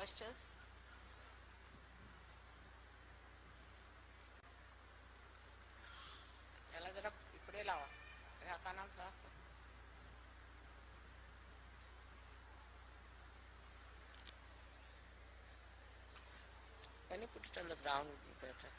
questions? ఎలా జర ఇప్పుడే లావా కానా class Can you put it on the ground would be better.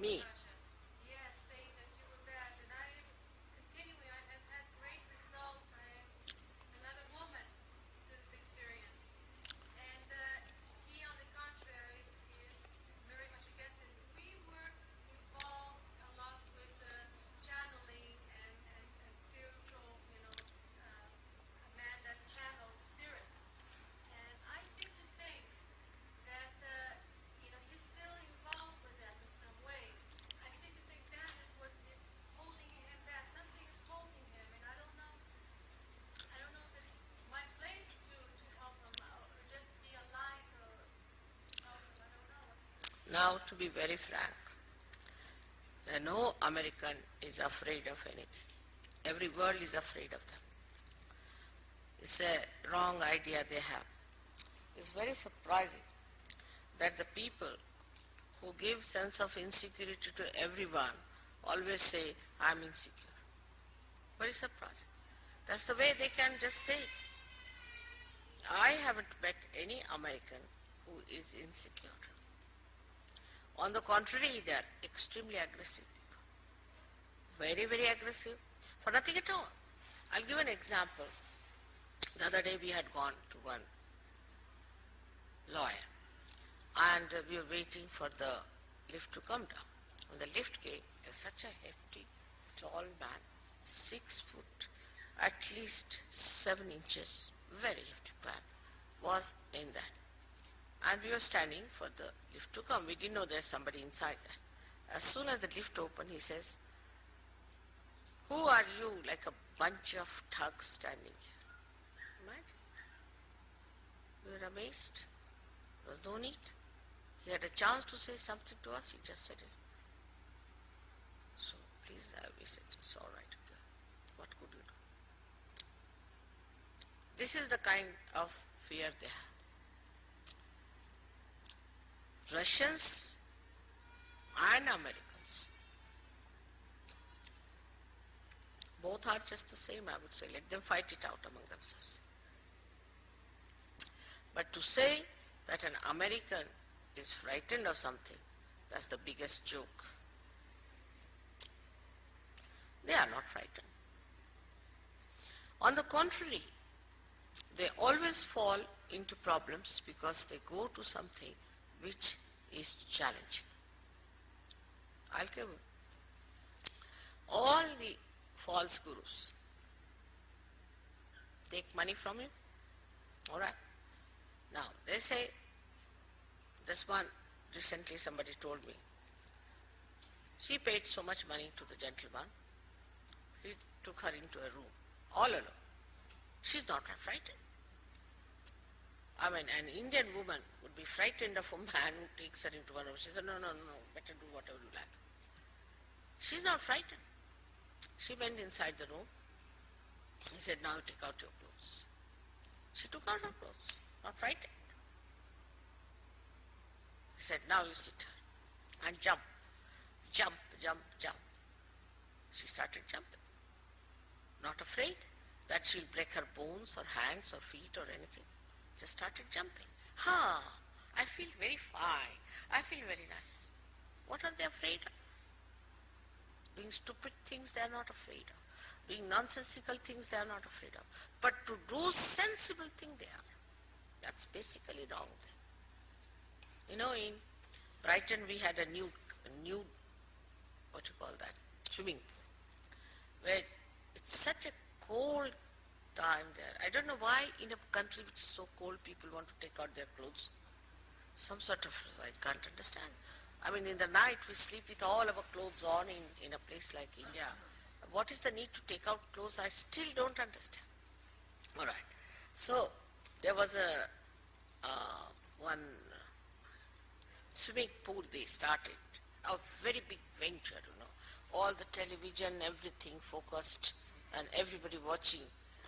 Me. Yes, saying that you were bad, and I continually I have had great results. I am another woman to this experience, and he, on the contrary, is very much against it. We were involved a lot with channeling and spiritual, a man that channels spirits, and I seem to think that he's still involved with that in some way. I seem to think that is what is holding him back. Something is holding him, and I don't know if it's my place to help him out or just be a light or help him. I don't know what to do. Now, to be very frank, no American is afraid of anything. Every world is afraid of them. It's a wrong idea they have. It's very surprising that the people who give sense of insecurity to everyone always say, I'm insecure. Very surprising. That's the way they can just say it. I haven't met any American who is insecure. On the contrary, they are extremely aggressive people. Very, very aggressive for nothing at all. I'll give an example. The other day we had gone to one lawyer and we were waiting for the lift to come down. When the lift came, such a hefty, tall man, 6 foot, at least 7 inches, very hefty man, was in that. And we were standing for the lift to come. We didn't know there's somebody inside that. As soon as the lift opened, he says, who are you, like a bunch of thugs standing here? Imagine. We were amazed. There was no need. He had a chance to say something to us, he just said it. So please, we said, it's all right. What could you do? This is the kind of fear they have. Russians and Americans, both are just the same, I would say. Let them fight it out among themselves. But to say that an American is frightened of something, that's the biggest joke. They are not frightened. On the contrary, they always fall into problems because they go to something which is challenging. I'll give you. All the false gurus take money from you. All right. Now, they say, this one, recently somebody told me, she paid so much money to the gentleman, he took her into a room, all alone. She's not frightened. I mean, an Indian woman would be frightened of a man who takes her into one room. She said, no, better do whatever you like. She's not frightened. She went inside the room. He said, now take out your clothes. She took out her clothes, not frightened. He said, now you sit here and jump. Jump, jump, jump. She started jumping. Not afraid that she'll break her bones or hands or feet or anything. Just started jumping. I feel very fine. I feel very nice. What are they afraid of? Doing stupid things they are not afraid of. Doing nonsensical things they are not afraid of. But to do sensible things they are. That's basically wrong thing. You know, in Brighton we had a new, what you call that, swimming pool, where it's such a cold time time there. I don't know why in a country which is so cold people want to take out their clothes. Some sort of, I can't understand. I mean, in the night we sleep with all our clothes on in a place like India. What is the need to take out clothes? I still don't understand. All right. So there was one swimming pool they started, a very big venture, All the television, everything focused and everybody watching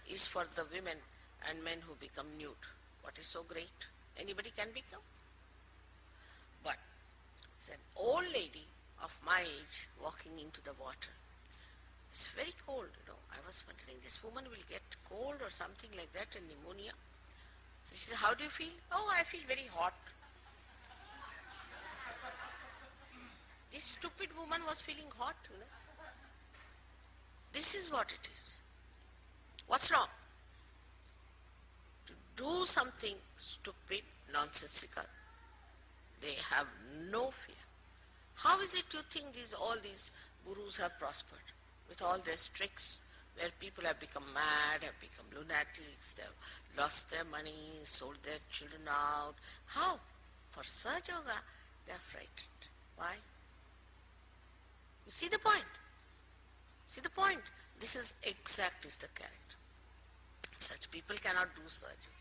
is for the women and men who become nude. What is so great? Anybody can become. But it's an old lady of my age walking into the water. It's very cold, I was wondering, this woman will get cold or something like that and pneumonia. So she said, how do you feel? Oh, I feel very hot. This stupid woman was feeling hot, This is what it is. What's wrong? To do something stupid, nonsensical, they have no fear. How is it you think all these gurus have prospered with all their tricks, where people have become mad, have become lunatics, they've lost their money, sold their children out? How? For Sahaja Yoga, they are frightened. Why? You see the point? See the point? This is the character. Such people cannot do Sahaja.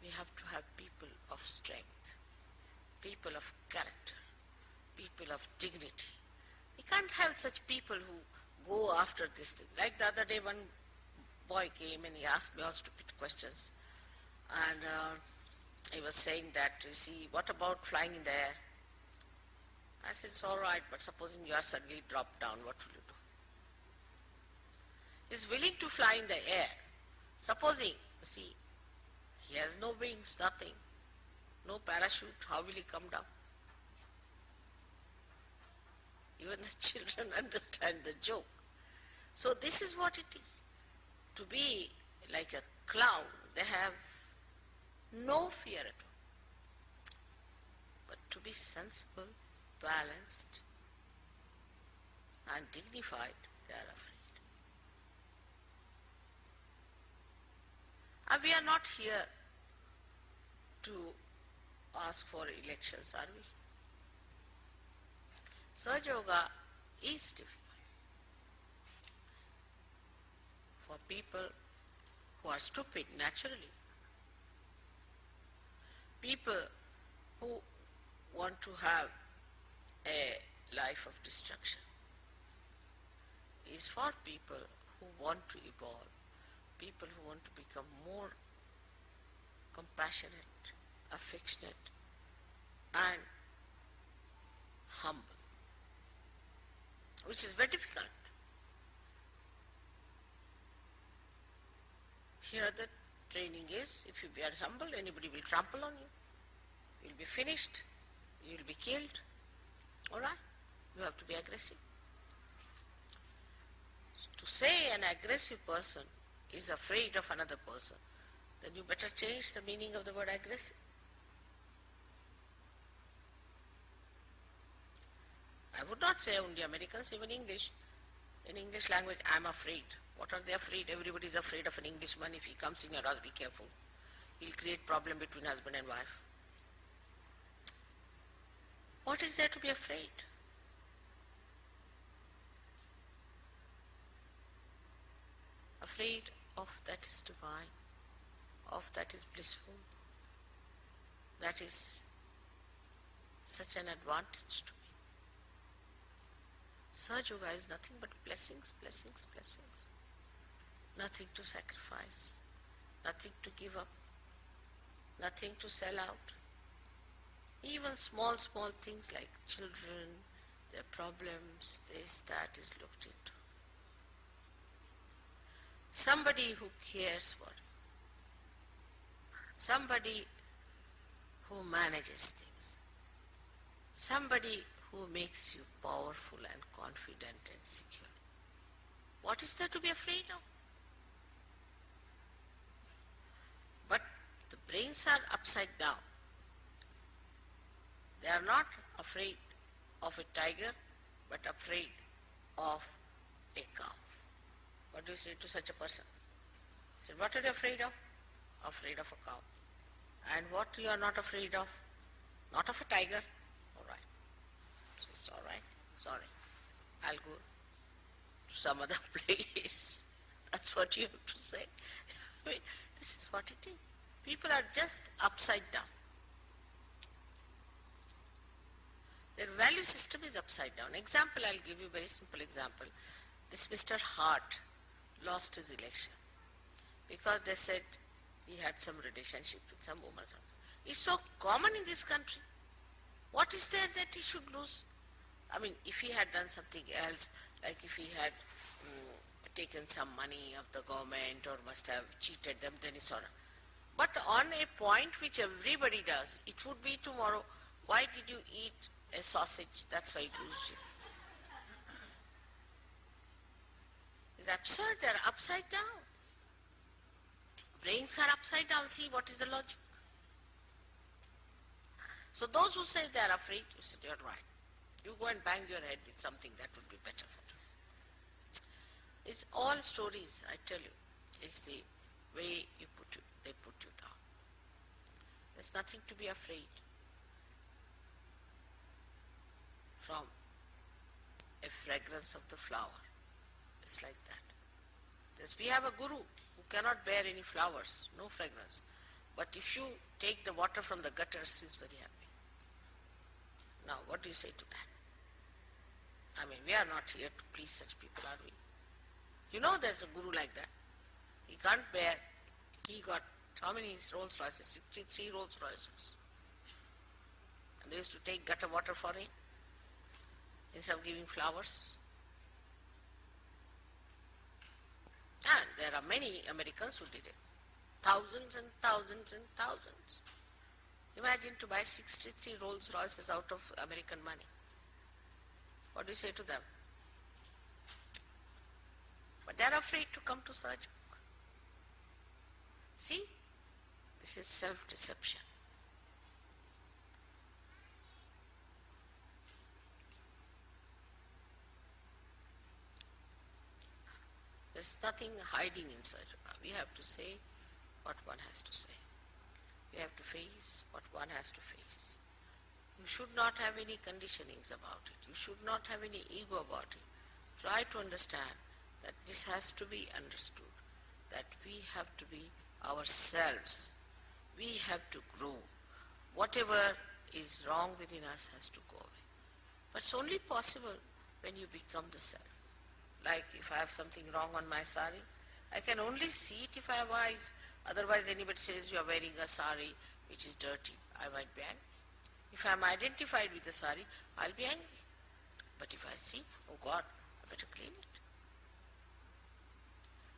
We have to have people of strength, people of character, people of dignity. We can't have such people who go after this thing. Like the other day, one boy came and he asked me all stupid questions. And he was saying that, you see, what about flying in the air? I said, it's all right, but supposing you are suddenly dropped down, what will you do? He's willing to fly in the air. Supposing, see, he has no wings, nothing, no parachute, how will he come down? Even the children understand the joke. So this is what it is. To be like a clown, they have no fear at all. But to be sensible, balanced and dignified, they are afraid. And we are not here to ask for elections, are we? Sahaja Yoga is difficult for people who are stupid naturally, people who want to have a life of destruction. Is for people who want to evolve, people who want to become more compassionate, affectionate and humble, which is very difficult. Here the training is, if you are humble, anybody will trample on you. You will be finished, you will be killed. All right? You have to be aggressive. To say an aggressive person is afraid of another person, then you better change the meaning of the word aggressive. I would not say only Americans, even English. In English language, I'm afraid. What are they afraid? Everybody is afraid of an Englishman. If he comes in your house, be careful. He'll create problem between husband and wife. What is there to be afraid? Afraid of that is divine, of that is blissful, that is such an advantage to me. Sahaja Yoga is nothing but blessings, blessings, blessings. Nothing to sacrifice, nothing to give up, nothing to sell out. Even small things like children, their problems, this, that is looked into. Somebody who cares for you. Somebody who manages things. Somebody who makes you powerful and confident and secure. What is there to be afraid of? But the brains are upside down. They are not afraid of a tiger, but afraid of a cow. What do you say to such a person? He said, what are you afraid of? Afraid of a cow. And what you are not afraid of? Not of a tiger. All right. So it's all right. Sorry. I'll go to some other place. That's what you have to say. I mean, this is what it is. People are just upside down. Their value system is upside down. Example, I'll give you a very simple example. This Mr. Hart lost his election because they said he had some relationship with some woman. It's so common in this country. What is there that he should lose? I mean, if he had done something else, like if he had taken some money of the government or must have cheated them, then it's all right. But on a point which everybody does, it would be tomorrow, why did you eat a sausage? That's why it lose you. It's absurd. They're upside down. Brains are upside down. See, what is the logic? So those who say they are afraid, you say, you're right. You go and bang your head with something that would be better for you. It's all stories, I tell you. It's the way they put you down. There's nothing to be afraid from a fragrance of the flower. It's like that. We have a guru who cannot bear any flowers, no fragrance. But if you take the water from the gutters, he's very happy. Now, what do you say to that? I mean, we are not here to please such people, are we? You know there's a guru like that. He can't bear, he got how many Rolls Royces? 63 Rolls Royces. And they used to take gutter water for him instead of giving flowers. And there are many Americans who did it. Thousands and thousands and thousands. Imagine to buy 63 Rolls Royces out of American money. What do you say to them? But they are afraid to come to Sahaja. See, this is self-deception. There's nothing hiding in Sahaja. We have to say what one has to say. We have to face what one has to face. You should not have any conditionings about it. You should not have any ego about it. Try to understand that this has to be understood, that we have to be ourselves. We have to grow. Whatever is wrong within us has to go away. But it's only possible when you become the self. Like if I have something wrong on my sari, I can only see it if I have eyes. Otherwise anybody says you are wearing a sari which is dirty, I might be angry. If I am identified with the sari, I'll be angry. But if I see, oh God, I better clean it.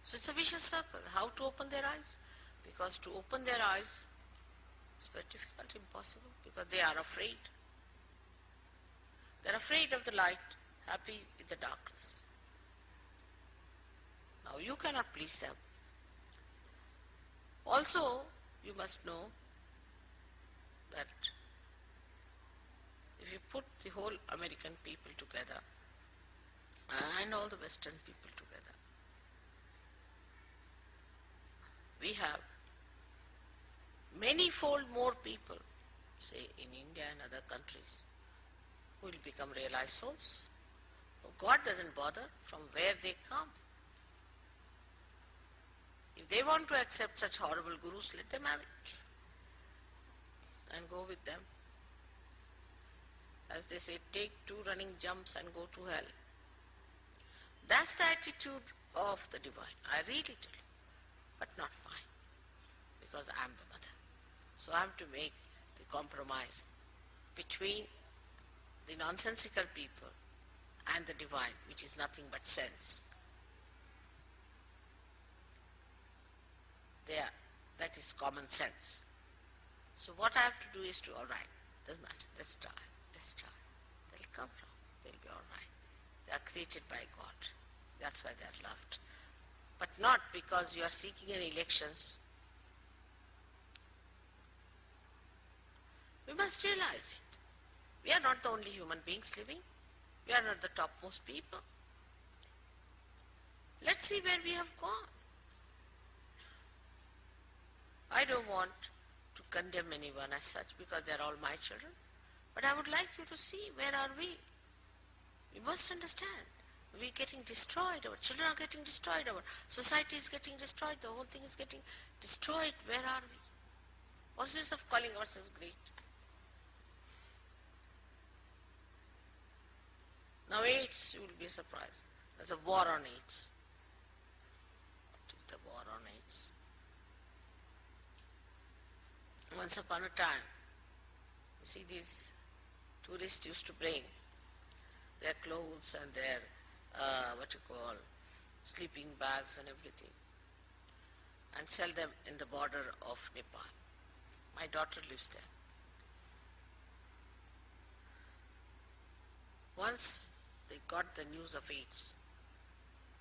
So it's a vicious circle. How to open their eyes? Because to open their eyes is very difficult, impossible, because they are afraid. They're afraid of the light, happy with the darkness. Now you cannot please them. Also, you must know that if you put the whole American people together and all the Western people together, we have many-fold more people, say in India and other countries, who will become realized souls. God doesn't bother from where they come. If they want to accept such horrible gurus, let them have it and go with them. As they say, take 2 running jumps and go to hell. That's the attitude of the divine. I read it, but not mine, because I am the mother. So I have to make the compromise between the nonsensical people and the divine, which is nothing but sense. That is common sense. So what I have to do is to, all right, doesn't matter, let's try. They'll come from, they'll be all right. They are created by God. That's why they are loved. But not because you are seeking any elections. We must realize it. We are not the only human beings living. We are not the topmost people. Let's see where we have gone. I don't want to condemn anyone as such because they are all my children. But I would like you to see where are we. We must understand. We're getting destroyed. Our children are getting destroyed. Our society is getting destroyed. The whole thing is getting destroyed. Where are we? What's this of calling ourselves great? Now AIDS, you will be surprised. There's a war on AIDS. What is the war on AIDS? Once upon a time, you see these tourists used to bring their clothes and their, sleeping bags and everything, and sell them in the border of Nepal. My daughter lives there. Once they got the news of AIDS,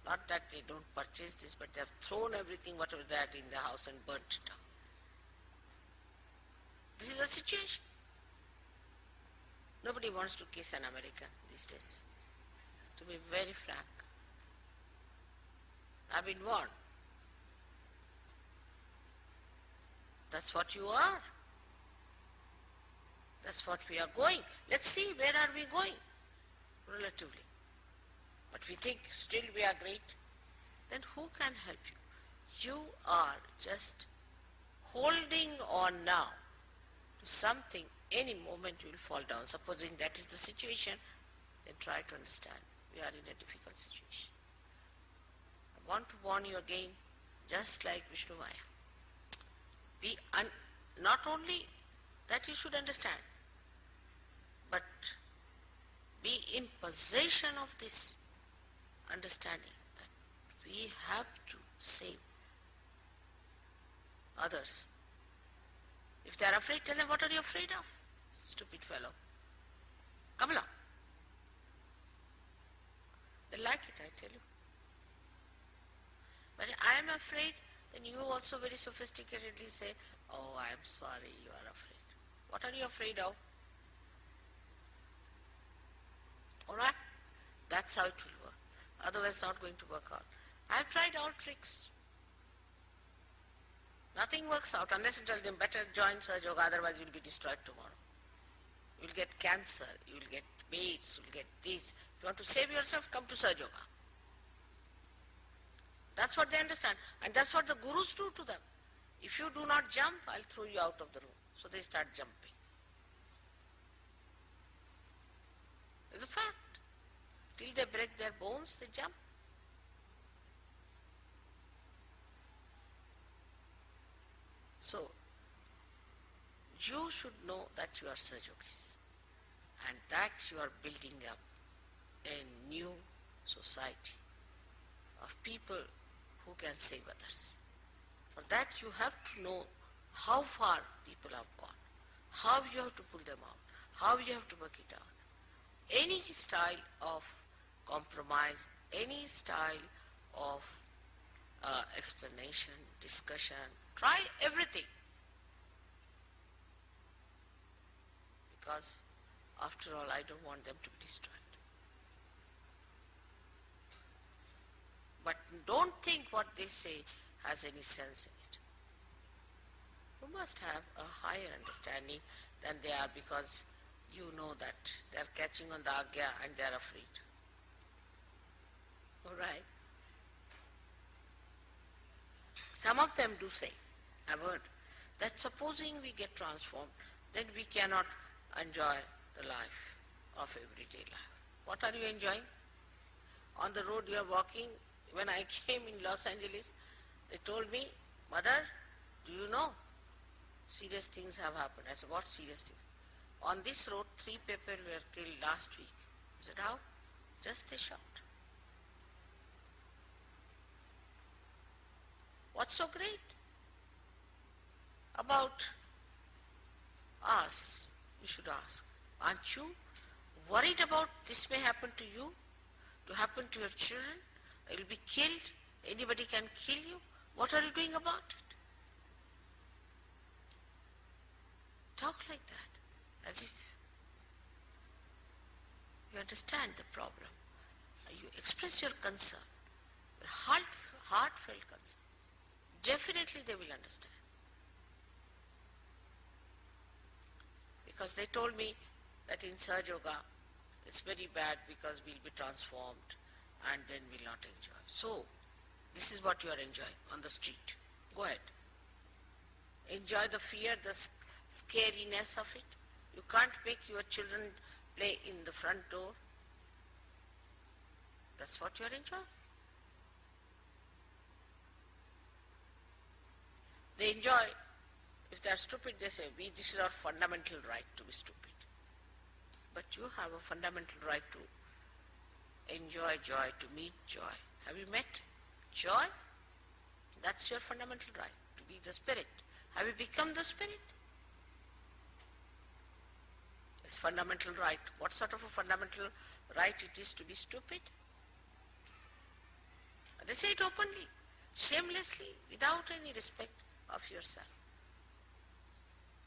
not that they don't purchase this, but they have thrown everything, whatever they had in the house, and burnt it down. This is the situation. Nobody wants to kiss an American these days, to be very frank. I've been warned. That's what you are. That's what we are going. Let's see, where are we going? Relatively. But we think still we are great. Then who can help you? You are just holding on now to something. Any moment you will fall down. Supposing that is the situation, then try to understand. We are in a difficult situation. I want to warn you again, just like Vishnumaya. Not only that you should understand, but be in possession of this understanding that we have to save others. If they are afraid, tell them, what are you afraid of? Stupid fellow. Come along. They like it, I tell you. But I am afraid, then you also very sophisticatedly say, oh, I am sorry, you are afraid. What are you afraid of? Alright? That's how it will work. Otherwise it's not going to work out. I have tried all tricks. Nothing works out unless you tell them better join Surge Yoga, otherwise you will be destroyed tomorrow. You will get cancer, you will get AIDS, you will get this. If you want to save yourself, come to Surge Yoga. That's what they understand. And that's what the gurus do to them. If you do not jump, I'll throw you out of the room. So they start jumping. It's a fact. Till they break their bones, they jump. So, you should know that you are Surge Yogis and that you are building up a new society of people who can save others. For that you have to know how far people have gone, how you have to pull them out, how you have to work it out. Any style of compromise, any style of explanation, discussion, try everything. Because after all, I don't want them to be destroyed. But don't think what they say has any sense in it. You must have a higher understanding than they are, because you know that they are catching on the agya and they are afraid. Alright? Some of them do say, I've heard, that supposing we get transformed, then we cannot enjoy the life of everyday life. What are you enjoying? On the road you are walking. When I came in Los Angeles, they told me, Mother, do you know, serious things have happened. I said, what serious things? On this road, 3 people were killed last week. I said, how? Just a shot. What's so great about us? You should ask. Aren't you worried about this may happen to you, to happen to your children? You'll be killed. Anybody can kill you. What are you doing about it? Talk like that, as if you understand the problem. You express your concern. Heartfelt concern. Definitely they will understand. Because they told me that in Sahaja Yoga it's very bad because we'll be transformed and then we'll not enjoy. So, this is what you are enjoying on the street. Go ahead. Enjoy the fear, the scariness of it. You can't make your children play in the front door. That's what you are enjoying. They enjoy, if they are stupid, they say, this is our fundamental right to be stupid. But you have a fundamental right to enjoy joy, to meet joy. Have you met joy? That's your fundamental right, to be the spirit. Have you become the spirit? It's fundamental right. What sort of a fundamental right it is to be stupid? They say it openly, shamelessly, without any respect of yourself.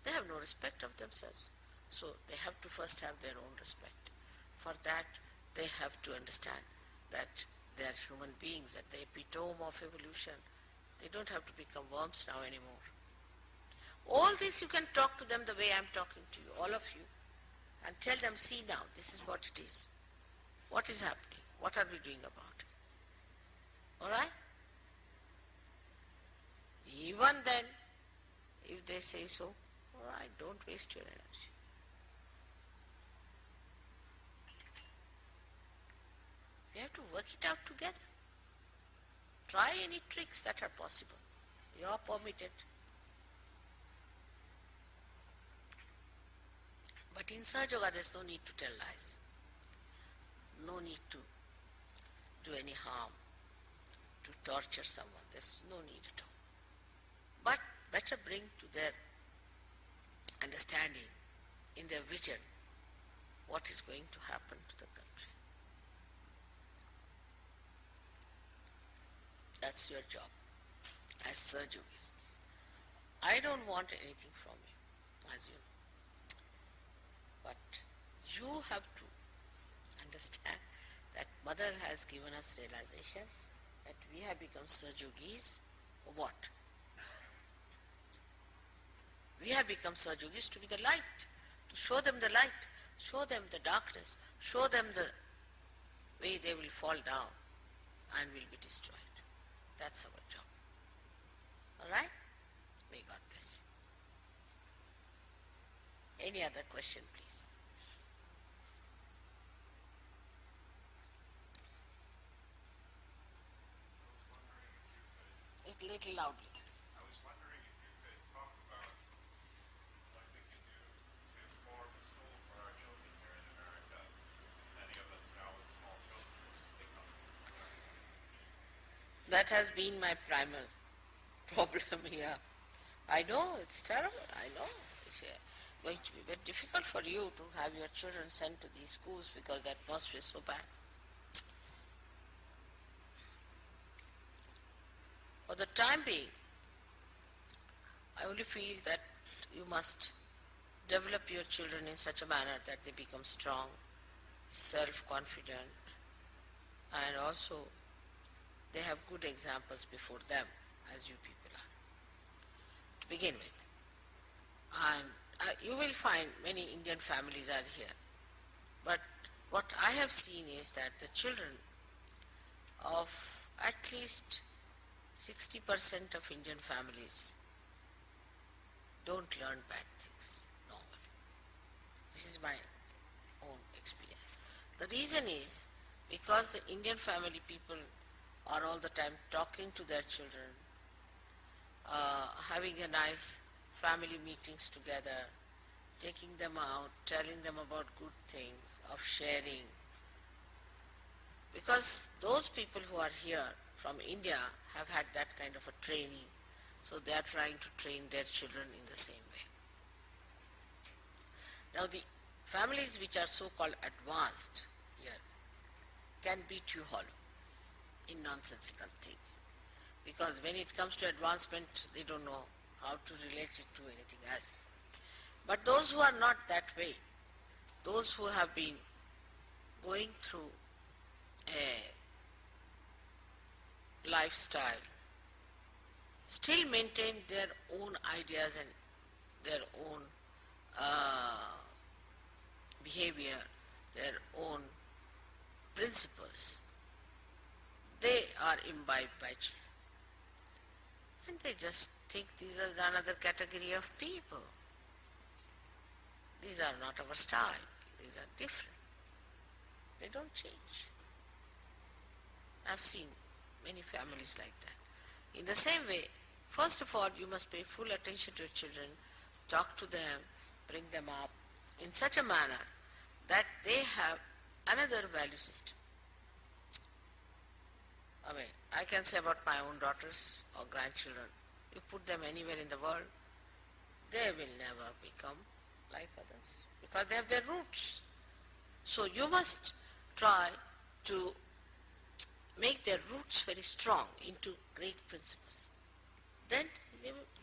They have no respect of themselves. So they have to first have their own respect. For that, they have to understand that they are human beings, at the epitome of evolution. They don't have to become worms now anymore. All this you can talk to them the way I'm talking to you, all of you, and tell them, see now, this is what it is. What is happening? What are we doing about it? All right? Even then, if they say so, all right, don't waste your energy. We have to work it out together. Try any tricks that are possible. You are permitted. But in Sahaja Yoga, there's no need to tell lies. No need to do any harm, to torture someone. There's no need at all. But better bring to their understanding, in their vision, what is going to happen to the country. That's your job as Sahaja Yogis. I don't want anything from you, as you know. But you have to understand that Mother has given us realization that we have become Sahaja Yogis. What? We have become Sahaja Yogis to be the light, to show them the light, show them the darkness, show them the way they will fall down and will be destroyed. That's our job. All right? May God bless you. Any other question, please? A little loudly. I was wondering if you could talk about what we can do to form a school for our children here in America. Many of us now with small children pick up. That has been my primal problem here. I know, it's terrible, I know. It's going to be very difficult for you to have your children sent to these schools because the atmosphere is so bad. For the time being, I only feel that you must develop your children in such a manner that they become strong, self-confident, and also they have good examples before them, as you people are, to begin with. And you will find many Indian families are here. But what I have seen is that the children of at least 60% of Indian families don't learn bad things normally. This is my own experience. The reason is because the Indian family people are all the time talking to their children, having a nice family meetings together, taking them out, telling them about good things, of sharing. Because those people who are here from India have had that kind of a training, so they are trying to train their children in the same way. Now the families which are so-called advanced here can beat you hollow in nonsensical things. Because when it comes to advancement, they don't know how to relate it to anything else. But those who are not that way, those who have been going through a lifestyle still maintain their own ideas and their own behavior, their own principles. They are imbibed by children. And they just think these are another category of people. These are not our style. These are different. They don't change. I've seen many families like that. In the same way, first of all, you must pay full attention to your children, talk to them, bring them up in such a manner that they have another value system. I mean, I can say about my own daughters or grandchildren, you put them anywhere in the world, they will never become like others because they have their roots. So you must try to make their roots very strong into great principles. Then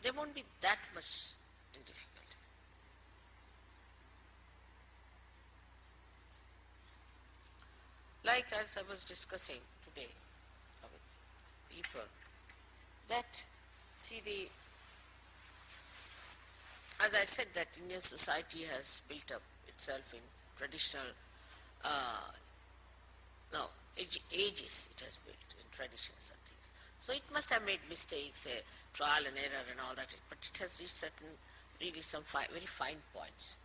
they won't be that much in difficulty. Like as I was discussing today with people, that as I said, that Indian society has built up itself in traditional, ages it has built in traditions and things. So it must have made mistakes, trial and error and all that, but it has reached some very fine points.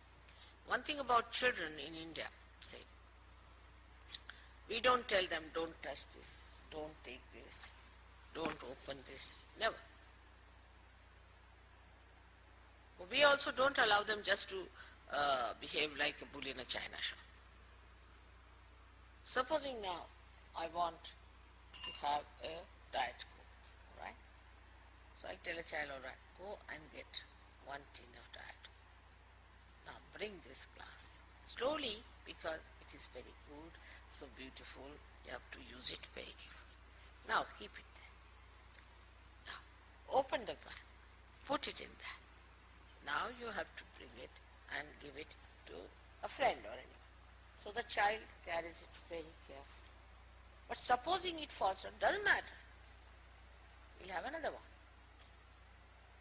One thing about children in India, say, we don't tell them, don't touch this, don't take this, don't open this, never. We also don't allow them just to behave like a bull in a china shop. Supposing now I want to have a diet coke, all right? So I tell a child, all right, go and get 1 tin of diet coke. Now bring this glass. Slowly, because it is very good, so beautiful, you have to use it very carefully. Now keep it there. Now open the pan, put it in there. Now you have to bring it and give it to a friend or anyone. So the child carries it very carefully. But supposing it falls down, doesn't matter. We'll have another one.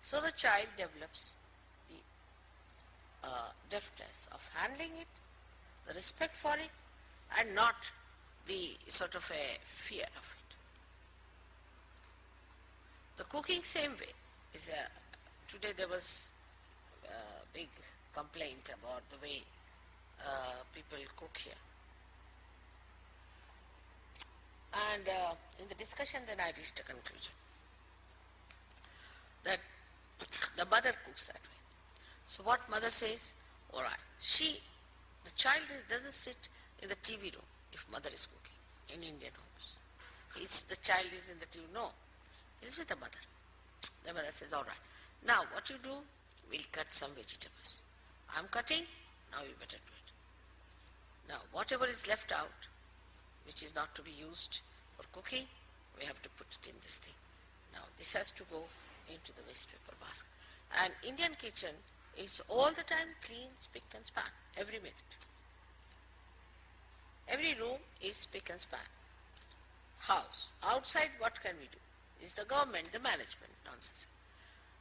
So the child develops the deftness of handling it, the respect for it, and not the sort of a fear of it. The cooking same way. Today there was a big complaint about the way people cook here. And in the discussion then I reached a conclusion that the mother cooks that way. So what mother says, all right, the child doesn't sit in the TV room if mother is cooking in Indian homes. The child is in the TV, no, he's with the mother. The mother says, all right, now what you do, we'll cut some vegetables. I'm cutting, now you better do it. Now whatever is left out, which is not to be used for cooking, we have to put it in this thing. Now this has to go into the waste paper basket. And Indian kitchen is all the time clean, spick and span, every minute. Every room is spick and span. House. Outside what can we do? Is the government, the management, nonsense.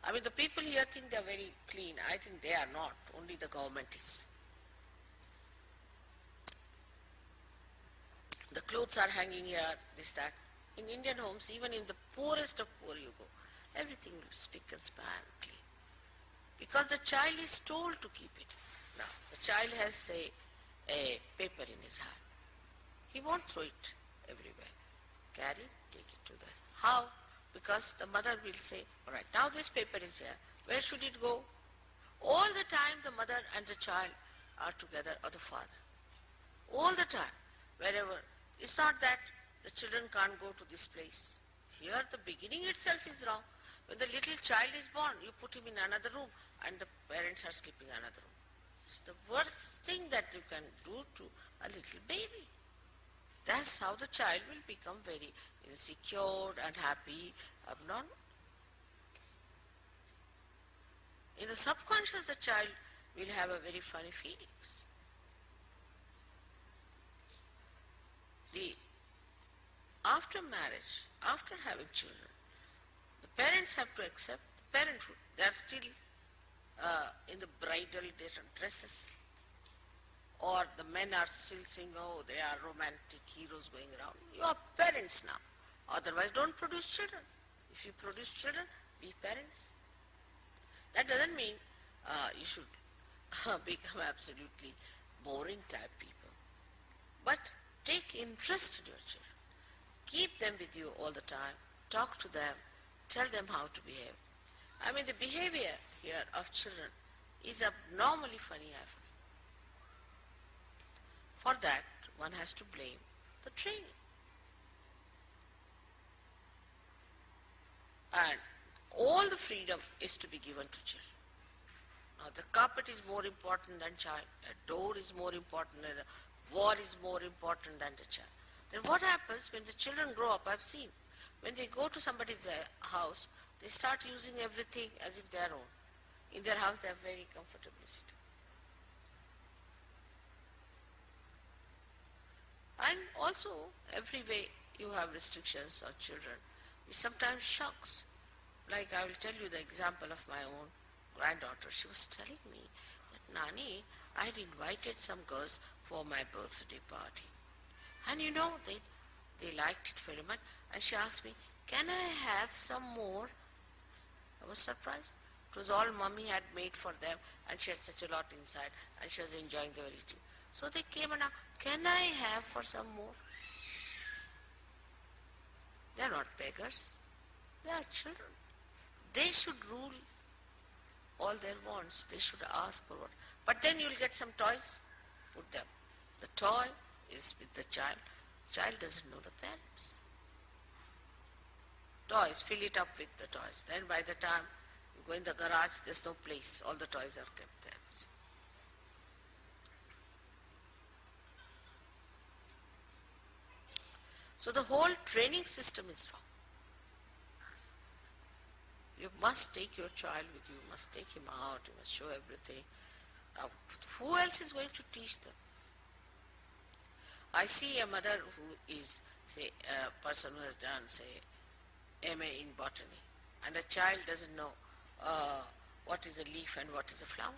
I mean the people here think they are very clean. I think they are not. Only the government is. The clothes are hanging here, this, that. In Indian homes, even in the poorest of poor you go, everything will spick and span clean. Because the child is told to keep it. Now, the child has, say, a paper in his hand. He won't throw it everywhere. Carry, take it to the... How? Because the mother will say, all right, now this paper is here. Where should it go? All the time the mother and the child are together, or the father. All the time, wherever. It's not that the children can't go to this place. Here the beginning itself is wrong. When the little child is born, you put him in another room and the parents are sleeping in another room. It's the worst thing that you can do to a little baby. That's how the child will become very insecure, unhappy, abnormal. In the subconscious, the child will have a very funny feelings. The after marriage, after having children, the parents have to accept parenthood. They are still in the bridal dresses. Or the men are still saying, oh, they are romantic heroes going around. You are parents now. Otherwise, don't produce children. If you produce children, be parents. That doesn't mean you should become absolutely boring type people. But take interest in your children. Keep them with you all the time. Talk to them. Tell them how to behave. I mean, the behavior here of children is abnormally funny, I find. For that, one has to blame the training. And all the freedom is to be given to children. Now, the carpet is more important than child. A door is more important than a wall is more important than the child. Then what happens when the children grow up? I've seen. When they go to somebody's house, they start using everything as if they are own. In their house, they are very comfortably situated. And also, every way you have restrictions on children, it sometimes shocks. Like I will tell you the example of my own granddaughter. She was telling me that, Nani, I had invited some girls for my birthday party. And you know, they liked it very much. And she asked me, can I have some more? I was surprised. It was all mommy had made for them, and she had such a lot inside, and she was enjoying the very tea. So they came and asked, can I have for some more? They are not beggars. They are children. They should rule all their wants. They should ask for what. But then you will get some toys, put them. The toy is with the child. Child doesn't know the parents. Toys, fill it up with the toys. Then by the time you go in the garage, there's no place. All the toys are kept there. So the whole training system is wrong. You must take your child with you, you must take him out, you must show everything. Who else is going to teach them? I see a mother who is, say, a person who has done, say, MA in botany, and a child doesn't know what is a leaf and what is a flower.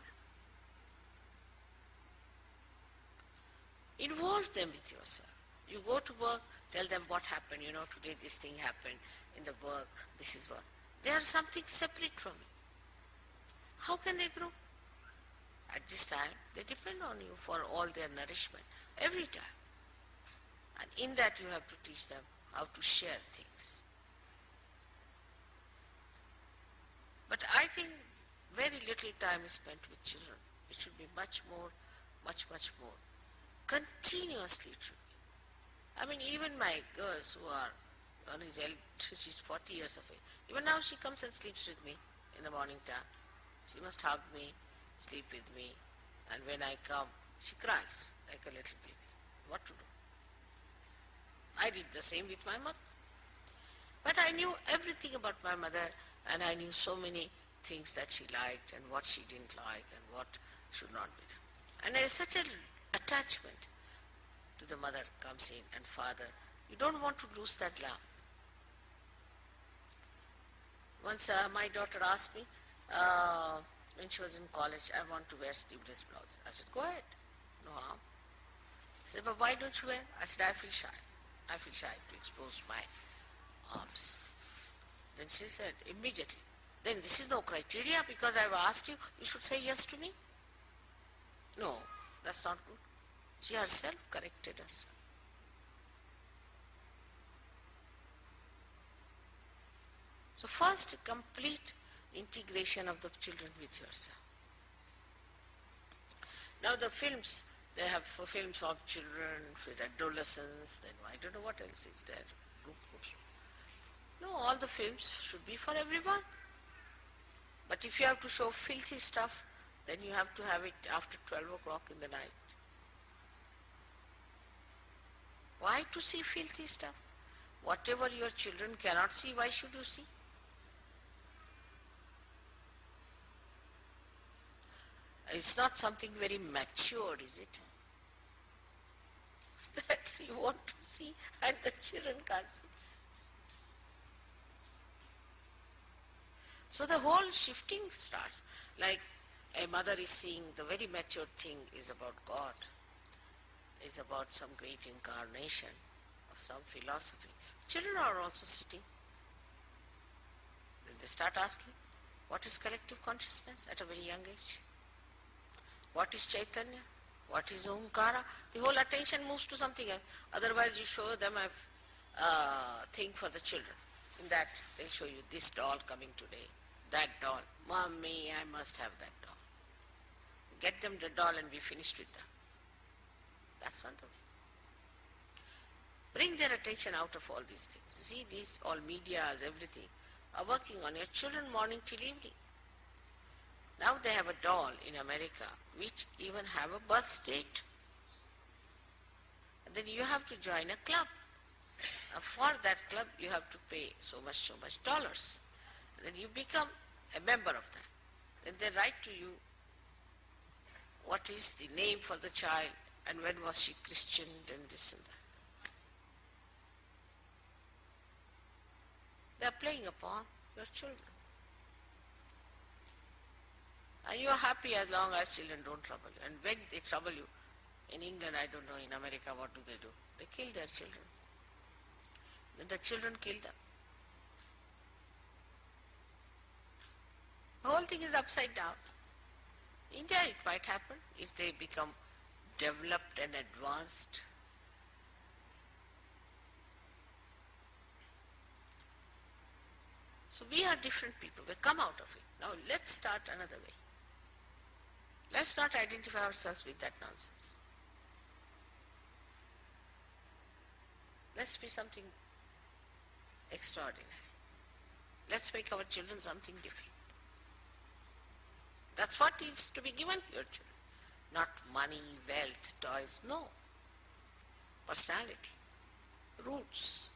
Involve them with yourself. You go to work, tell them what happened, today this thing happened in the work, this is what. They are something separate from you. How can they grow? At this time, they depend on you for all their nourishment, every time. And in that you have to teach them how to share things. But I think very little time is spent with children. It should be much more. Continuously it should be. I mean, even my girls who are on his she's 40 years of age. Even now she comes and sleeps with me in the morning time. She must hug me, sleep with me. And when I come, she cries like a little baby. What to do? I did the same with my mother. But I knew everything about my mother, and I knew so many things that she liked and what she didn't like and what should not be done. And there is such an attachment to the mother comes in and father. You don't want to lose that love. Once my daughter asked me, when she was in college, I want to wear sleeveless blouse. I said, go ahead, no harm. She said, but why don't you wear? I said, I feel shy. I feel shy to expose my arms. Then she said, immediately, then this is no criteria because I've asked you, you should say yes to me. No, that's not good. She herself corrected herself. So first, complete integration of the children with yourself. Now the films, they have films of children, for adolescents, then I don't know what else is there. Groups. No, all the films should be for everyone. But if you have to show filthy stuff, then you have to have it after 12 o'clock in the night. Why to see filthy stuff? Whatever your children cannot see, why should you see? It's not something very matured, is it? That you want to see and the children can't see. So the whole shifting starts. Like a mother is seeing the very mature thing is about God, is about some great incarnation of some philosophy. Children are also sitting. Then they start asking, what is collective consciousness at a very young age? What is Chaitanya? What is Omkara? The whole attention moves to something else. Otherwise you show them a thing for the children. In that they'll show you this doll coming today, that doll. Mommy, I must have that doll. Get them the doll and be finished with them. That's not the way. Bring their attention out of all these things. See, these all medias, everything, are working on your children morning till evening. Now they have a doll in America which even have a birth date. And then you have to join a club. For that club you have to pay so much dollars. And then you become a member of that. Then they write to you what is the name for the child and when was she christened and this and that. They are playing upon your children. And you are happy as long as children don't trouble you. And when they trouble you, in England, I don't know, in America, what do? They kill their children. Then the children kill them. The whole thing is upside down. India, it might happen if they become developed and advanced. So we are different people. We come out of it. Now let's start another way. Let's not identify ourselves with that nonsense. Let's be something extraordinary. Let's make our children something different. That's what is to be given to your children. Not money, wealth, toys, no. Personality, roots.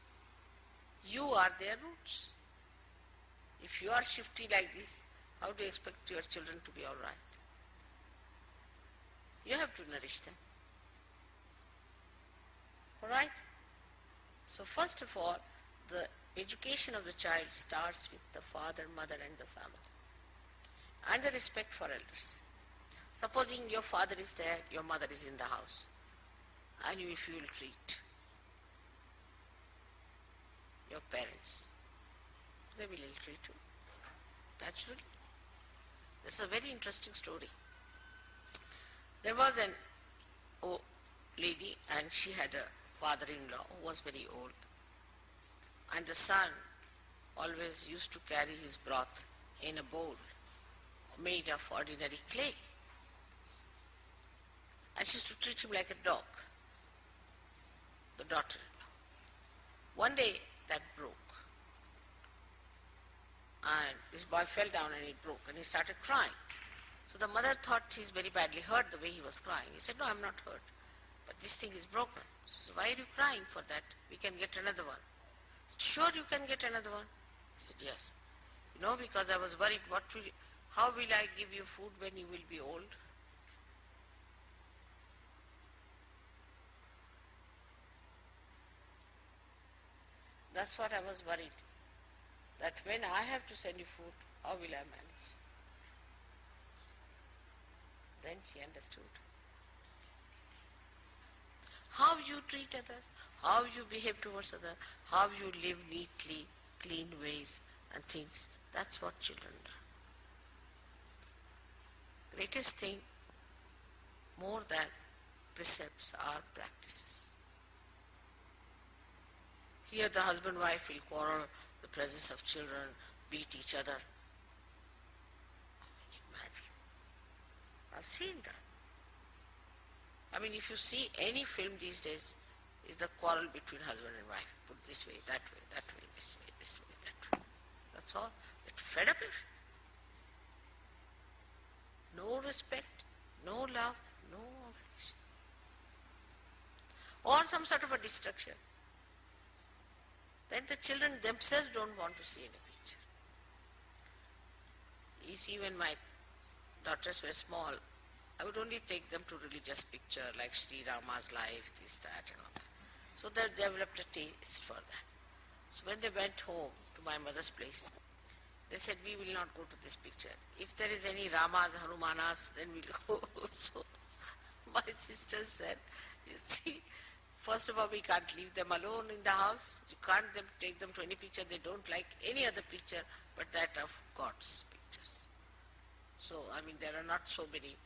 You are their roots. If you are shifty like this, how do you expect your children to be all right? You have to nourish them. All right? So first of all, the education of the child starts with the father, mother and the family. And the respect for elders. Supposing your father is there, your mother is in the house, and if you will treat your parents, they will ill-treat you, naturally. This is a very interesting story. There was an old lady and she had a father-in-law who was very old. And the son always used to carry his broth in a bowl made of ordinary clay. And she used to treat him like a dog, the daughter-in-law. One day that broke. And this boy fell down and it broke and he started crying. So the mother thought he's very badly hurt the way he was crying. He said, no, I'm not hurt, but this thing is broken. So why are you crying for that? We can get another one. He said, sure, you can get another one. He said, yes. You know, because I was worried, how will I give you food when you will be old? That's what I was worried. That when I have to send you food, how will I manage? Then she understood. How you treat others, how you behave towards others, how you live neatly, clean ways and things, that's what children learn. Greatest thing, more than precepts, are practices. Here the husband-wife will quarrel, the presence of children, beat each other. Imagine. I've seen that. I mean, if you see any film these days, is the quarrel between husband and wife. Put this way, that way, this way, that way. That's all. Get fed up with it. No respect, no love, no affection. Or some sort of a destruction. Then the children themselves don't want to see any picture. You see, when my daughters were small, I would only take them to religious picture like Sri Rama's life, this, that and all that. So they developed a taste for that. So when they went home to my mother's place, they said, we will not go to this picture. If there is any Ramas, Hanumanas, then we'll go. So my sister said, you see, first of all, we can't leave them alone in the house. You can't take them to any picture. They don't like any other picture but that of God's pictures. So, I mean, there are not so many.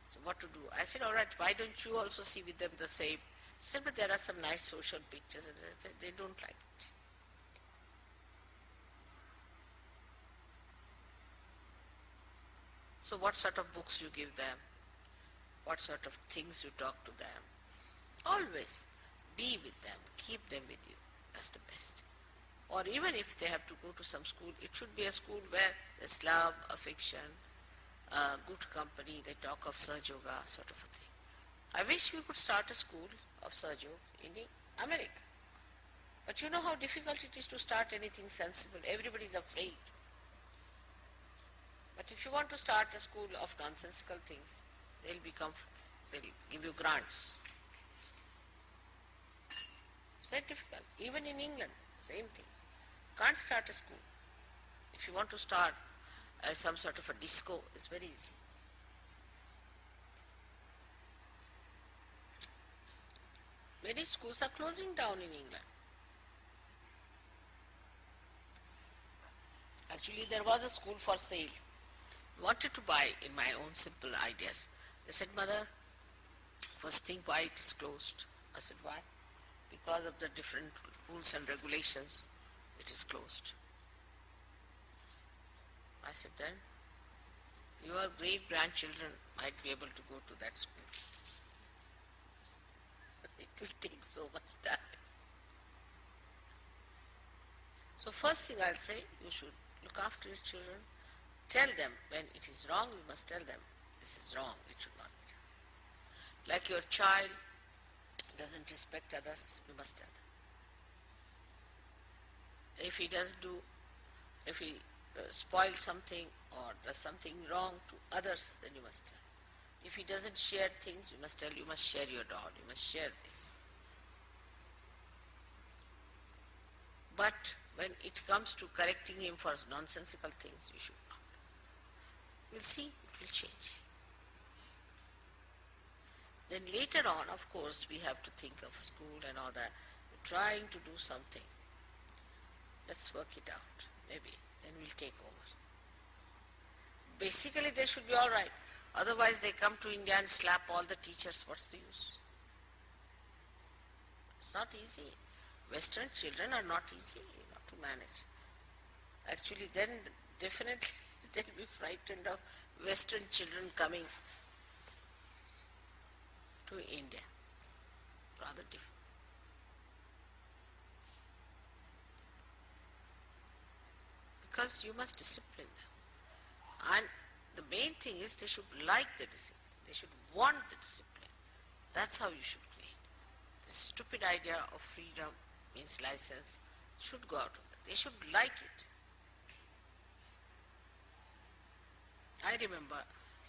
So what to do? I said, all right, why don't you also see with them the same? She said, but there are some nice social pictures. And I said, they don't like it. So what sort of books you give them? What sort of things you talk to them? Always be with them, keep them with you. That's the best. Or even if they have to go to some school, it should be a school where there's love, affection, good company, they talk of Saj Yoga, sort of a thing. I wish we could start a school of Saj Yoga in America. But you know how difficult it is to start anything sensible. Everybody is afraid. But if you want to start a school of nonsensical things, they'll give you grants. It's very difficult. Even in England, same thing. Can't start a school. If you want to start some sort of a disco, it's very easy. Many schools are closing down in England. Actually, there was a school for sale. Wanted to buy in my own simple ideas. They said, Mother, first thing, why it is closed? I said, why? Because of the different rules and regulations, it is closed. I said, then your great-grandchildren might be able to go to that school. It will take so much time. So first thing I'll say, you should look after your children. Tell them when it is wrong, you must tell them, this is wrong, it should not be. Like your child doesn't respect others, you must tell them. If he spoils something or does something wrong to others, then you must tell. If he doesn't share things, you must tell, you must share your doll, you must share this. But when it comes to correcting him for nonsensical things, you should not. We'll see, it will change. Then later on, of course, we have to think of school and all that. We're trying to do something. Let's work it out, maybe. Then we'll take over. Basically, they should be all right. Otherwise, they come to India and slap all the teachers. What's the use? It's not easy. Western children are not easy to manage. Actually, then definitely they'll be frightened of Western children coming to India. Rather different. Because you must discipline them. And the main thing is they should like the discipline. They should want the discipline. That's how you should create. This stupid idea of freedom means license should go out of that. They should like it. I remember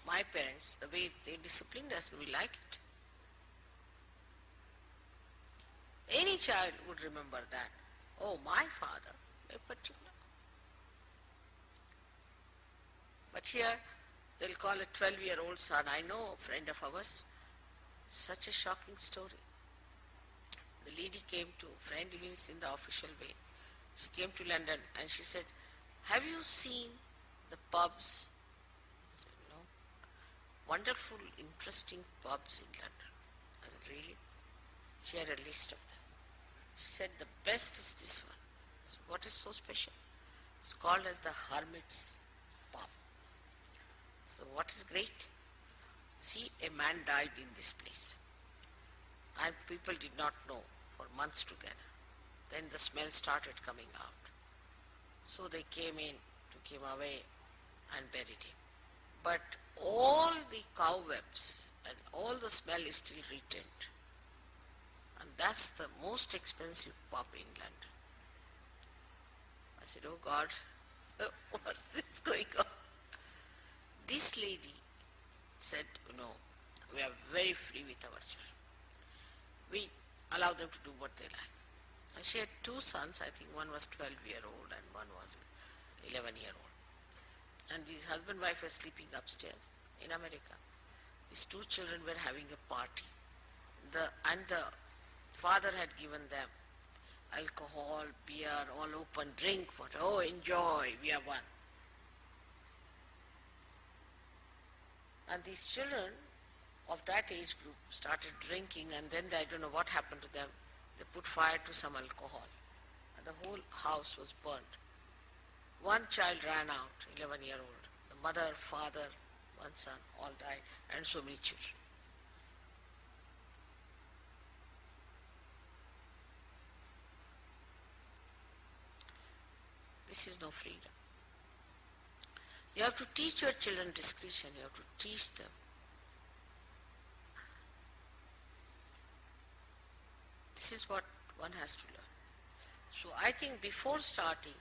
my parents, the way they disciplined us, we like it. Any child would remember that. Oh, my father, very particular. But here, they'll call a 12-year-old son. I know a friend of ours, such a shocking story. The lady came to, friend means in the official way. She came to London and she said, have you seen the pubs? I said, no. Wonderful, interesting pubs in London. I said, really? She had a list of them. She said, the best is this one. I said, what is so special? It's called as the Hermit's Pub. So what is great? See, a man died in this place. And people did not know for months together. Then the smell started coming out. So they came in, took him away and buried him. But all the cobwebs and all the smell is still retained. And that's the most expensive pub in London. I said, oh God, what's this going on? This lady said, we are very free with our children. We allow them to do what they like. And she had two sons, I think one was 12-year-old and one was 11-year-old. And these husband and wife were sleeping upstairs in America. These two children were having a party. The father had given them alcohol, beer, all open, drink, oh enjoy, we are one. And these children of that age group started drinking, and then I don't know what happened to them. They put fire to some alcohol and the whole house was burnt. One child ran out, 11-year-old. The mother, father, one son, all died, and so many children. This is no freedom. You have to teach your children discretion. You have to teach them. This is what one has to learn. So I think before starting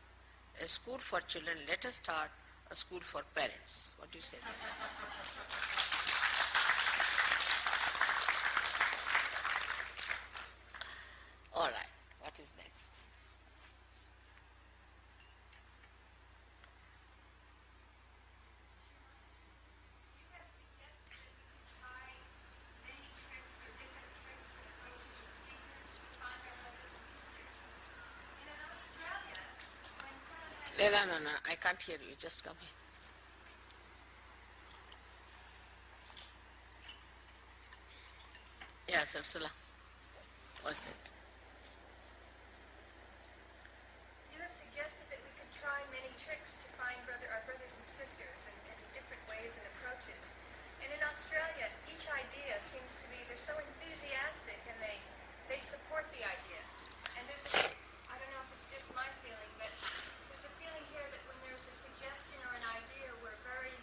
a school for children, let us start a school for parents. What do you say? All right, what is next? Leila, no, I can't hear you. Just come here. Yes, Ursula. What's it? You have suggested that we could try many tricks to find our brothers and sisters and in different ways and approaches. And in Australia, each idea seems to be, they're so enthusiastic and they support the idea. And there's I don't know if it's just my feeling, but there's a feeling here that when there's a suggestion or an idea, we're very,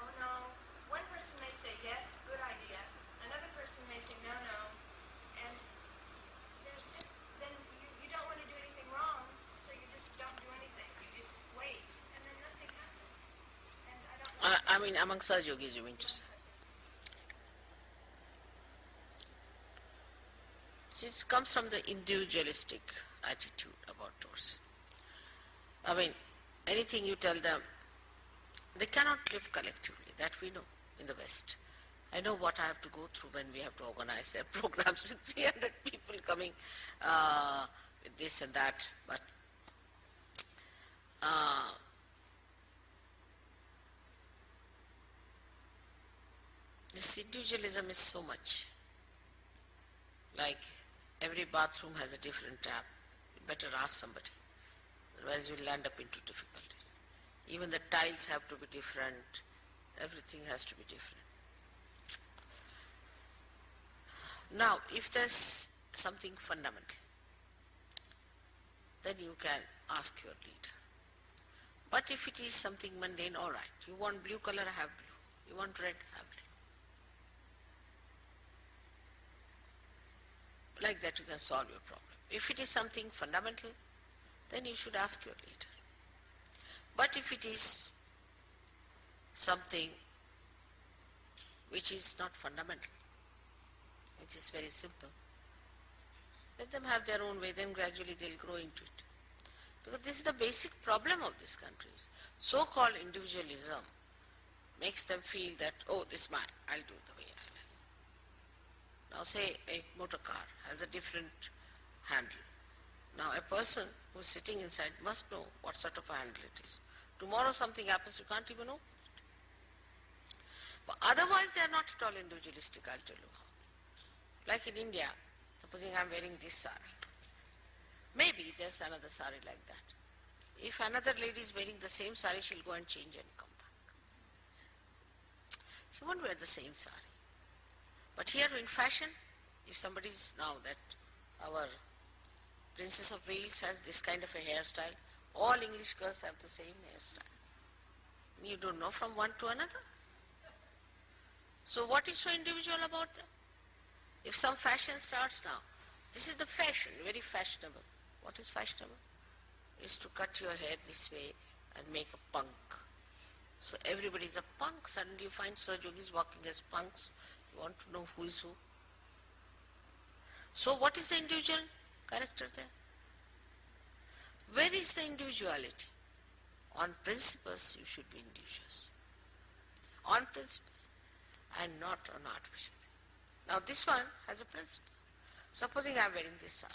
oh no. One person may say, yes, good idea. Another person may say, no, no. And there's just, then you don't want to do anything wrong, so you just don't do anything. You just wait, and then nothing happens. And I don't know. I mean, among Saj Yogis, you mean to say? It comes from the individualistic attitude about tours. I mean, anything you tell them, they cannot live collectively. That we know in the West. I know what I have to go through when we have to organize their programs with 300 people coming with this and that. But this individualism is so much. Like every bathroom has a different tap. You better ask somebody. Otherwise you'll land up into difficulties. Even the tiles have to be different. Everything has to be different. Now, if there's something fundamental, then you can ask your leader. But if it is something mundane, all right. You want blue color, have blue. You want red, have blue. Like that you can solve your problem. If it is something fundamental, then you should ask your leader. But if it is something which is not fundamental, which is very simple, let them have their own way, then gradually they'll grow into it. Because this is the basic problem of these countries. So-called individualism makes them feel that, oh, this is mine, I'll do it the way I like. Now say a motor car has a different handle. Now a person who's sitting inside must know what sort of a handle it is. Tomorrow something happens, you can't even know. But otherwise they are not at all individualistic, I'll tell you. Like in India, supposing I'm wearing this sari. Maybe there's another sari like that. If another lady is wearing the same sari, she'll go and change and come back. She won't wear the same sari. But here in fashion, if somebody is now that our Princess of Wales has this kind of a hairstyle, all English girls have the same hairstyle. You don't know from one to another. So what is so individual about them? If some fashion starts now, this is the fashion, very fashionable. What is fashionable? Is to cut your hair this way and make a punk. So everybody is a punk. Suddenly you find Sir Yogis walking as punks. You want to know who is who. So what is the individual character there? Where is the individuality? On principles you should be individuals. On principles and not on artificial thing. Now this one has a principle. Supposing I am wearing this sari.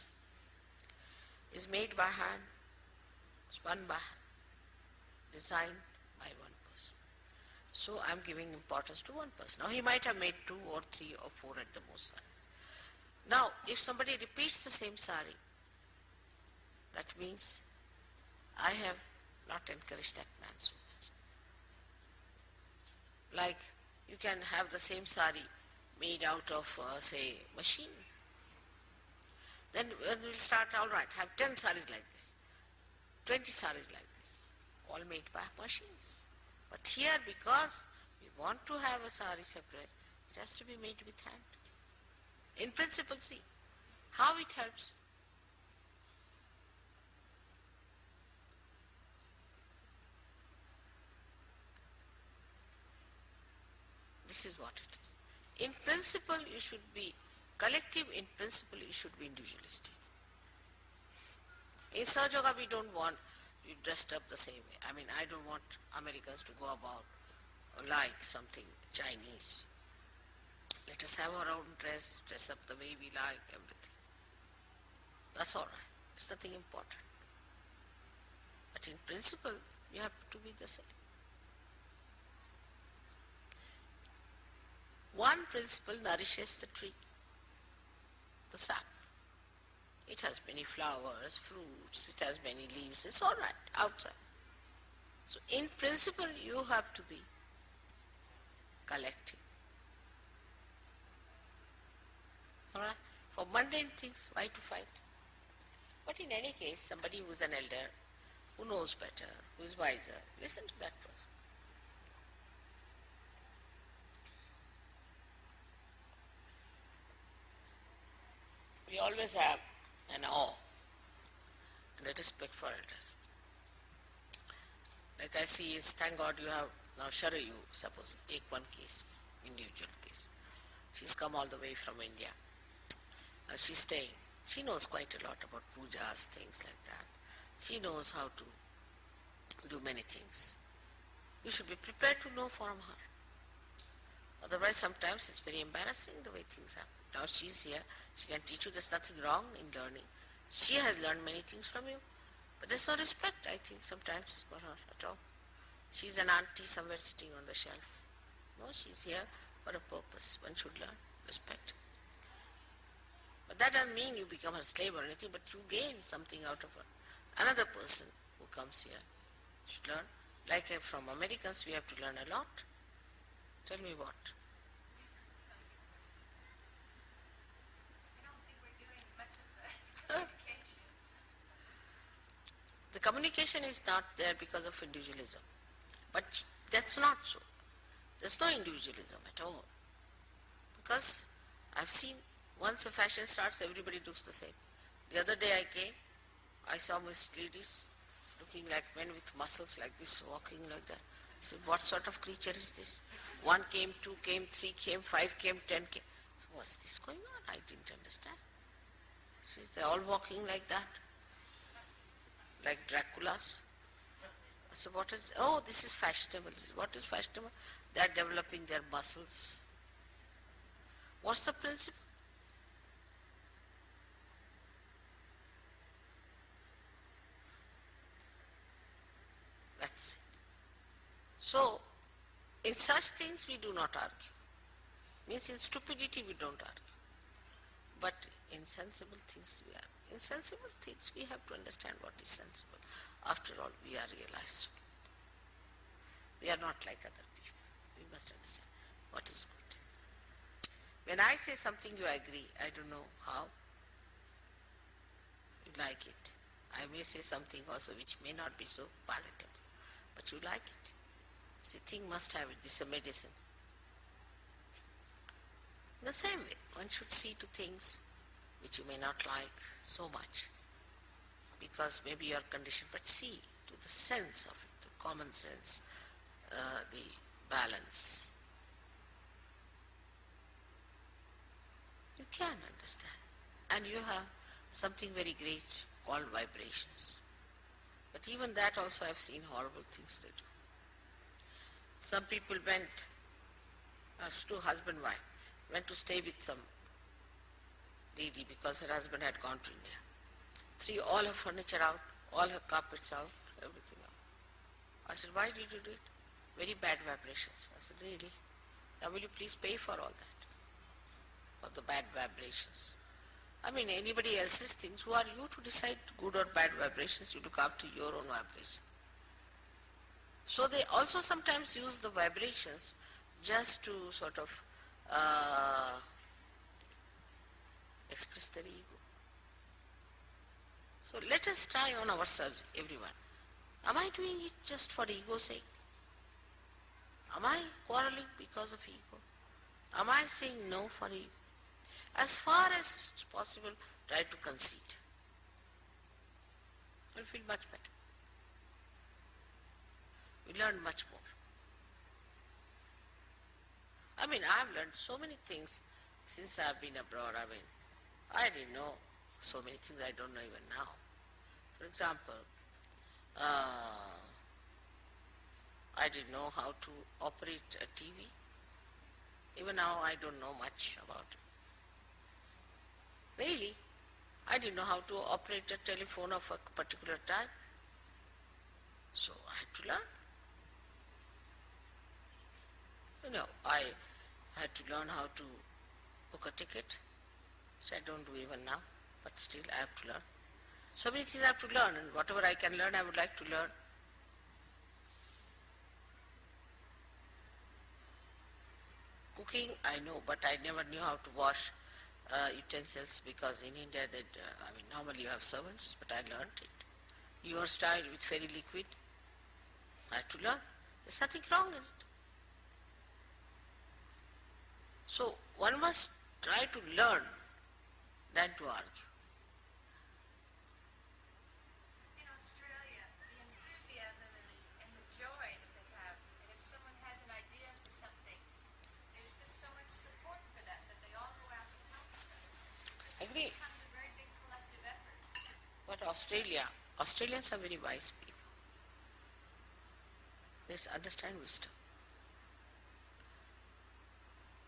It's made by hand, spun by hand, designed by one person. So I am giving importance to one person. Now he might have made 2 or 3 or 4 at the most. Now if somebody repeats the same sari, that means I have not encouraged that man so much. Like you can have the same sari made out of say machine. Then we'll start, all right, have 10 saris like this, 20 saris like this, all made by machines. But here, because we want to have a sari separate, it has to be made with hand. In principle, see how it helps. This is what it is. In principle, you should be collective. In principle, you should be individualistic. In Sahaja Yoga, we don't want you dressed up the same way. I mean, I don't want Americans to go about like something Chinese. Let us have our own dress up the way we like, everything. That's all right. It's nothing important. But in principle, you have to be the same. One principle nourishes the tree, the sap. It has many flowers, fruits, it has many leaves, it's all right outside. So in principle you have to be collective. All right? For mundane things, why to fight? But in any case, somebody who is an elder, who knows better, who is wiser, listen to that person. We always have an awe and a respect for elders. Like I see is, thank God you have, now Shari, you suppose, take one case, individual case. She's come all the way from India. She's staying. She knows quite a lot about pujas, things like that. She knows how to do many things. You should be prepared to know from her. Otherwise sometimes it's very embarrassing the way things happen. Now she's here, she can teach you there's nothing wrong in learning. She has learned many things from you, but there's no respect, I think, sometimes for her at all. She's an auntie somewhere sitting on the shelf. No, she's here for a purpose. One should learn, respect. But that doesn't mean you become her slave or anything, but you gain something out of her. Another person who comes here should learn. Like from Americans, we have to learn a lot. Tell me what? The communication is not there because of individualism. But that's not so. There's no individualism at all. Because I've seen once a fashion starts, everybody looks the same. The other day I came, I saw Miss ladies looking like men with muscles like this, walking like that. I said, what sort of creature is this? 1 came, 2 came, 3 came, 5 came, 10 came. What's this going on? I didn't understand. See, they're all walking like that. Like Draculas. I said, what is, oh, this is fashionable. What is fashionable? They are developing their muscles. What's the principle? That's it. So, in such things we do not argue. Means in stupidity we don't argue. But in sensible things we are. In sensible things we have to understand what is sensible. After all, we are realized. We are not like other people. We must understand what is good. When I say something you agree, I don't know how. You like it. I may say something also which may not be so palatable, but you like it. See, thing must have it. This is a medicine. In the same way, one should see to things which you may not like so much because maybe your condition, but see to the sense of it, the common sense, the balance. You can understand. And you have something very great called vibrations. But even that also I've seen horrible things they do. Some people went, two husband wife, went to stay with some lady because her husband had gone to India. Threw all her furniture out, all her carpets out, everything out. I said, why did you do it? Very bad vibrations. I said, really? Now will you please pay for all that? For the bad vibrations. I mean, anybody else's things, who are you to decide good or bad vibrations? You look after your own vibration. So they also sometimes use the vibrations just to sort of express their ego. So let us try on ourselves, everyone. Am I doing it just for ego's sake? Am I quarreling because of ego? Am I saying no for ego? As far as possible, try to concede. You'll feel much better. We learn much more. I mean, I've learned so many things since I've been abroad. I mean, I didn't know so many things I don't know even now. For example, I didn't know how to operate a TV. Even now I don't know much about it. Really, I didn't know how to operate a telephone of a particular type. So I had to learn. I had to learn how to book a ticket, which I don't do even now, but still I have to learn. So many things I have to learn, and whatever I can learn, I would like to learn. Cooking, I know, but I never knew how to wash utensils because in India, normally you have servants, but I learned it. Your style with very liquid, I had to learn. There's nothing wrong in it. So one must try to learn than to argue. In Australia, the enthusiasm and the joy that they have, and if someone has an idea for something, there's just so much support for that they all go out to help each other. This Agree. becomes a very big collective effort. But Australians are very wise people. They understand wisdom.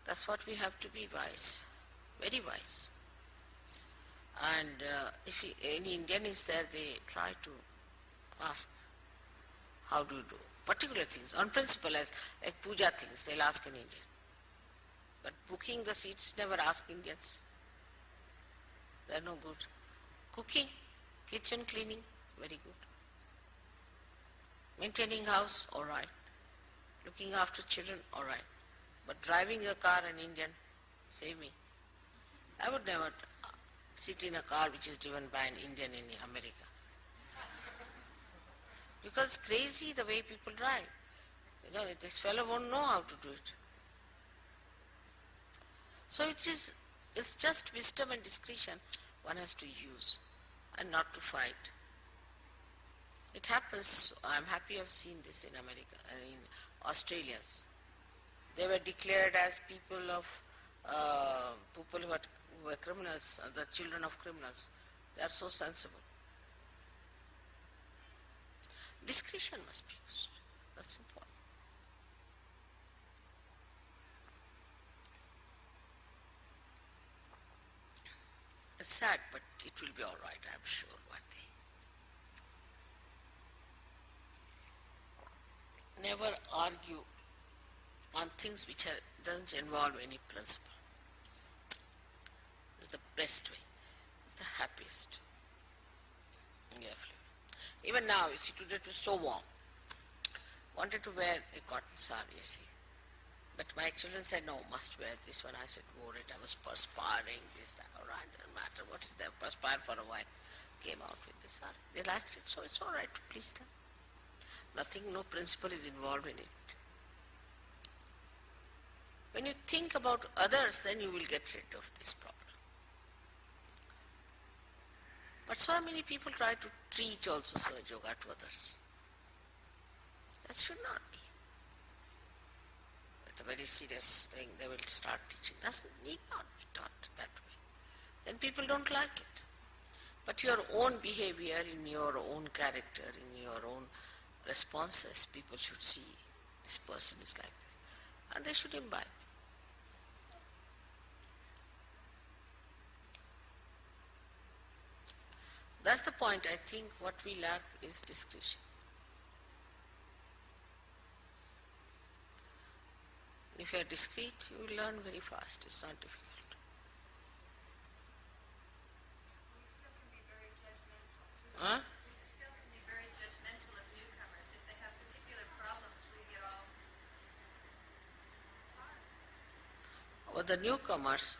That's what we have to be, wise, very wise. And if any Indian is there, they try to ask, how do you do? Particular things, on principle, as like puja things, they'll ask an Indian. But booking the seats, never ask Indians. They're no good. Cooking, kitchen cleaning, very good. Maintaining house, all right. Looking after children, all right. But driving a car, an Indian, save me. I would never sit in a car which is driven by an Indian in America. Because it's crazy the way people drive. This fellow won't know how to do it. So it's just wisdom and discretion one has to use and not to fight. It happens, I'm happy I've seen this in America, in Australians. They were declared as people who were criminals, the children of criminals. They are so sensible. Discretion must be used. That's important. It's sad, but it will be all right, I'm sure, one day. Never argue on things which doesn't involve any principle. It's the best way. It's the happiest. Even now, you see, today it was so warm. Wanted to wear a cotton sari, you see. But my children said, no, must wear this one. I said, wore it. I was perspiring, this, that. All right, doesn't matter. What is there? Perspire for a while. Came out with this sari. They liked it, so it's all right to please them. Nothing, no principle is involved in it. When you think about others, then you will get rid of this problem. But so many people try to teach also Sahaja Yoga to others. That should not be. It's a very serious thing. They will start teaching. That need not be taught that way. then people don't like it. But your own behavior, in your own character, in your own responses, people should see this person is like this. And they should imbibe. That's the point. I think what we lack is discretion. If you are discreet, you will learn very fast. It's not difficult. We still can be very judgmental. Huh? We still can be very judgmental of newcomers. If they have particular problems, we get all... It's hard. With the newcomers,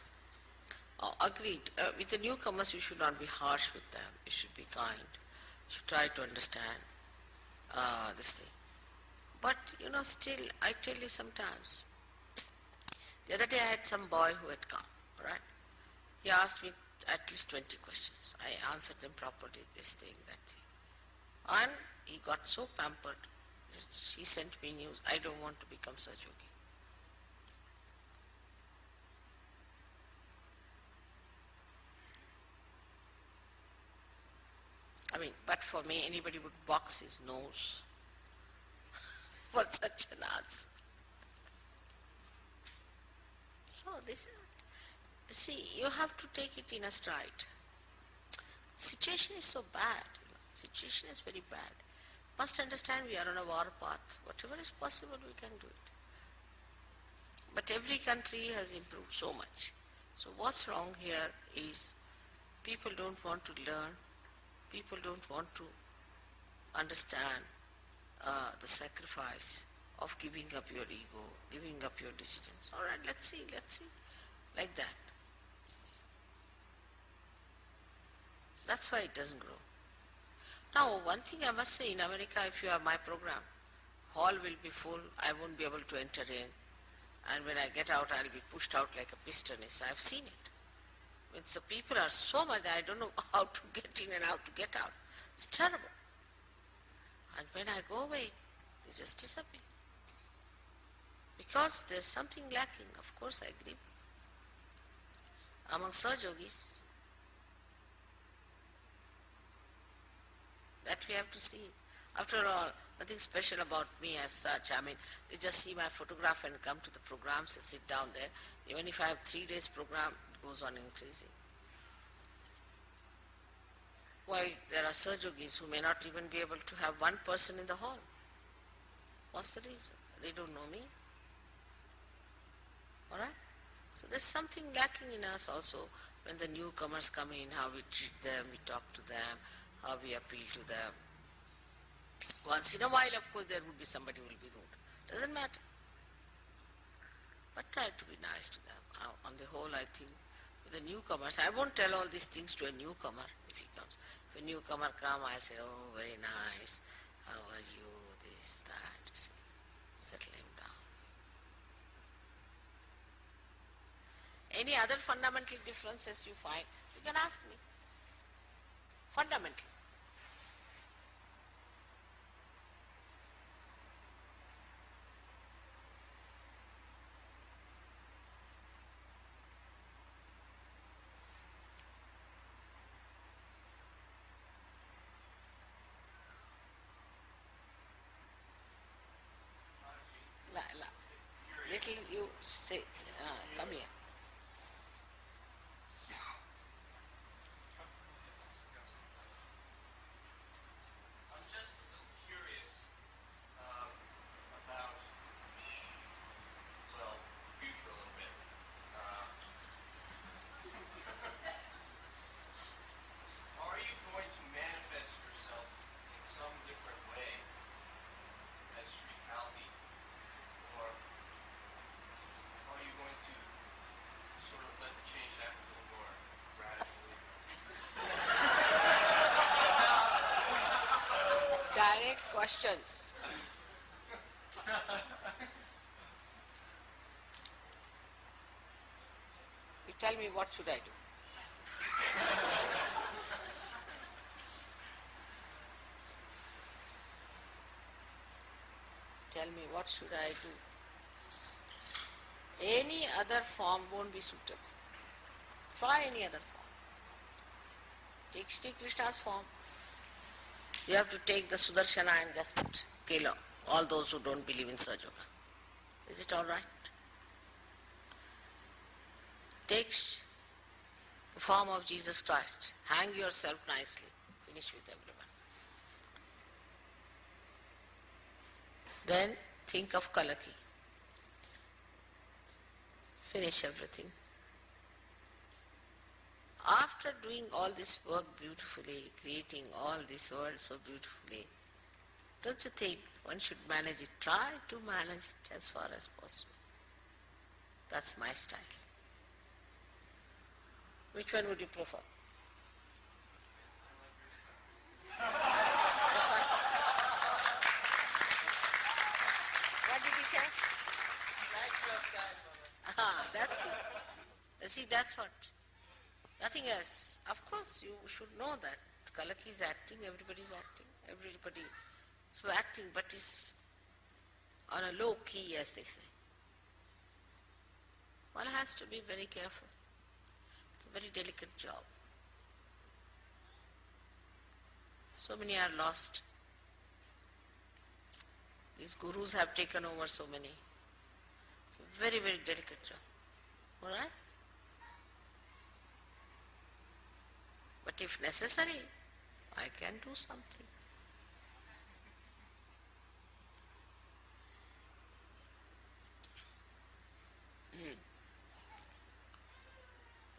agreed. With the newcomers, you should not be harsh with them. You should be kind. You should try to understand this thing. But, still, I tell you sometimes. The other day I had some boy who had come, right? He asked me at least 20 questions. I answered them properly, this thing, that thing. And he got so pampered, he sent me news, I don't want to become Sahaja Yogi. But for me, anybody would box his nose for such an answer. So you have to take it in a stride. Situation is so bad. Situation is very bad. Must understand we are on a war path. Whatever is possible, we can do it. But every country has improved so much. So what's wrong here is people don't want to learn. People don't want to understand the sacrifice of giving up your ego, giving up your decisions. All right, let's see, like that. That's why it doesn't grow. Now, one thing I must say, in America, if you have my program, hall will be full, I won't be able to enter in, and when I get out, I'll be pushed out like a pistonist. I've seen it. The people are so much, I don't know how to get in and how to get out. It's terrible. And when I go away, they just disappear. Because there's something lacking, of course I agree. Among Sahaja Yogis, that we have to see. After all, nothing special about me as such. They just see my photograph and come to the programs and sit down there. Even if I have 3 days program, it goes on increasing. While there are Sahaja Yogis who may not even be able to have one person in the hall. What's the reason? They don't know me. Alright? So there's something lacking in us also when the newcomers come in, how we treat them, we talk to them, how we appeal to them. Once in a while, of course, there would be somebody who will be rude. Doesn't matter. But try to be nice to them. On the whole, I think, with the newcomers, I won't tell all these things to a newcomer if he comes. If a newcomer comes, I'll say, oh, very nice, how are you, this, that, you see. Settle him down. Any other fundamental differences you find, you can ask me. Fundamental. Little you say, come here. I'm just a little curious about, the future a little bit. Are you going to manifest yourself in some different way as Sri Kaldi? Or are you going to sort of let the change happen a little more gradually? Direct questions. You tell me, what should I do? Tell me, what should I do? Any other form won't be suitable. Try any other form. Take Shri Krishna's form. You have to take the Sudarshana and just kill all those who don't believe in Sajoga. Is it all right? Take the form of Jesus Christ. Hang yourself nicely. Finish with everyone. Then think of Kalaki. Finish everything. After doing all this work beautifully, creating all this world so beautifully, don't you think one should manage it? Try to manage it as far as possible. That's my style. Which one would you prefer? What did he say? That's it. See, that's what. Nothing else. Of course, you should know that Kalaki is acting, everybody is acting, everybody is acting, but is on a low key, as they say. One has to be very careful. It's a very delicate job. So many are lost. These gurus have taken over so many. It's a very, very delicate job. All right? But if necessary, I can do something.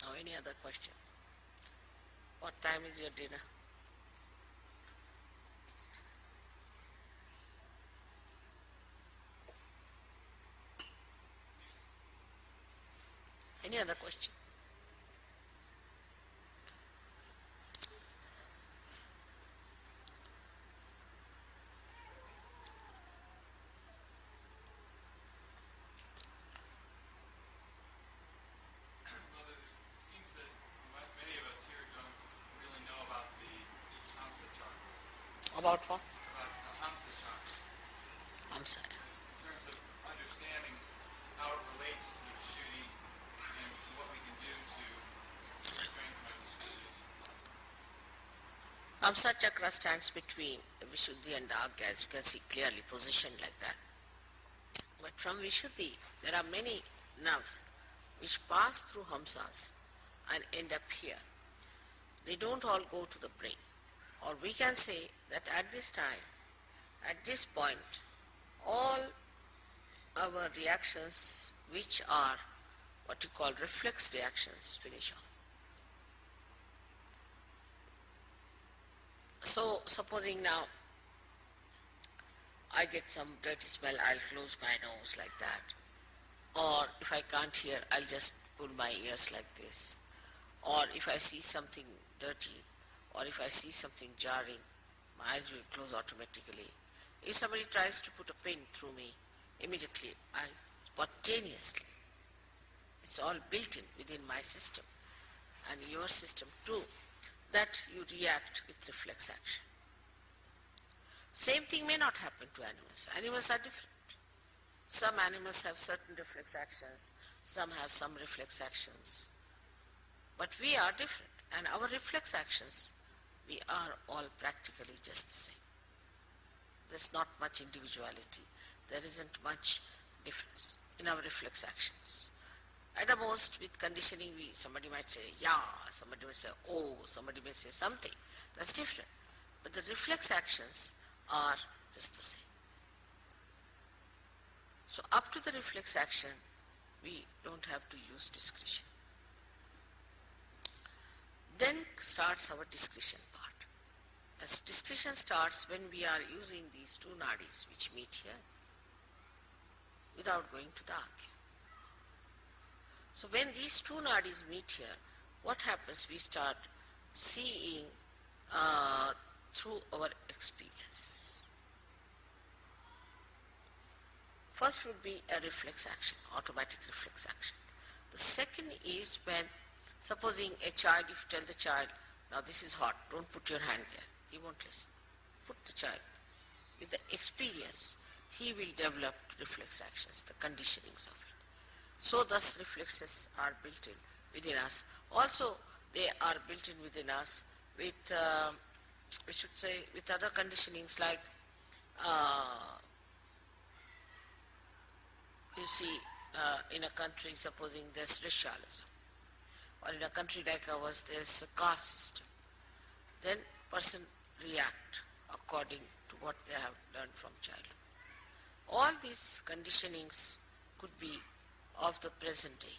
Now, any other question? What time is your dinner? Any other question? Mother, it seems that many of us here don't really know about the Hamsa chakra, About what? about the Hamsa chakra, Hamsa. in terms of understanding how it relates to the Vishuddhi and what we can do to strengthen our Vishuddhi. Hamsa chakra stands between the Vishuddhi and the Agya, as you can see clearly positioned like that. But from Vishuddhi, there are many nerves which pass through Hamsas and end up here. They don't all go to the brain. Or we can say that at this time, at this point, all our reactions, which are what you call reflex reactions, finish off. So, supposing now I get some dirty smell, I'll close my nose like that. Or if I can't hear, I'll just pull my ears like this. Or if I see something dirty, or if I see something jarring, my eyes will close automatically. If somebody tries to put a pin through me, immediately I'll spontaneously. It's all built in within my system and your system too, that you react with reflex action. Same thing may not happen to animals. Animals are different. Some animals have certain reflex actions, some have some reflex actions. But we are different, and our reflex actions, we are all practically just the same. There's not much individuality. There isn't much difference in our reflex actions. At the most, with conditioning, somebody might say, yeah, somebody might say, oh, somebody may say something. That's different. But the reflex actions are just the same. So up to the reflex action, we don't have to use discretion. Then starts our discretion part. As discretion starts when we are using these two nadis which meet here without going to the Agya. So when these two nadis meet here, what happens? We start seeing through our experiences. First would be a reflex action, automatic reflex action. The second is when, supposing a child, if you tell the child, now this is hot, don't put your hand there, he won't listen. Put the child. With the experience, he will develop reflex actions, the conditionings of it. So thus reflexes are built in within us. Also, they are built in within us with, we should say, with other conditionings like, you see, in a country, supposing there's racialism, or in a country like ours, there's a caste system, then person react according to what they have learned from childhood. All these conditionings could be of the present day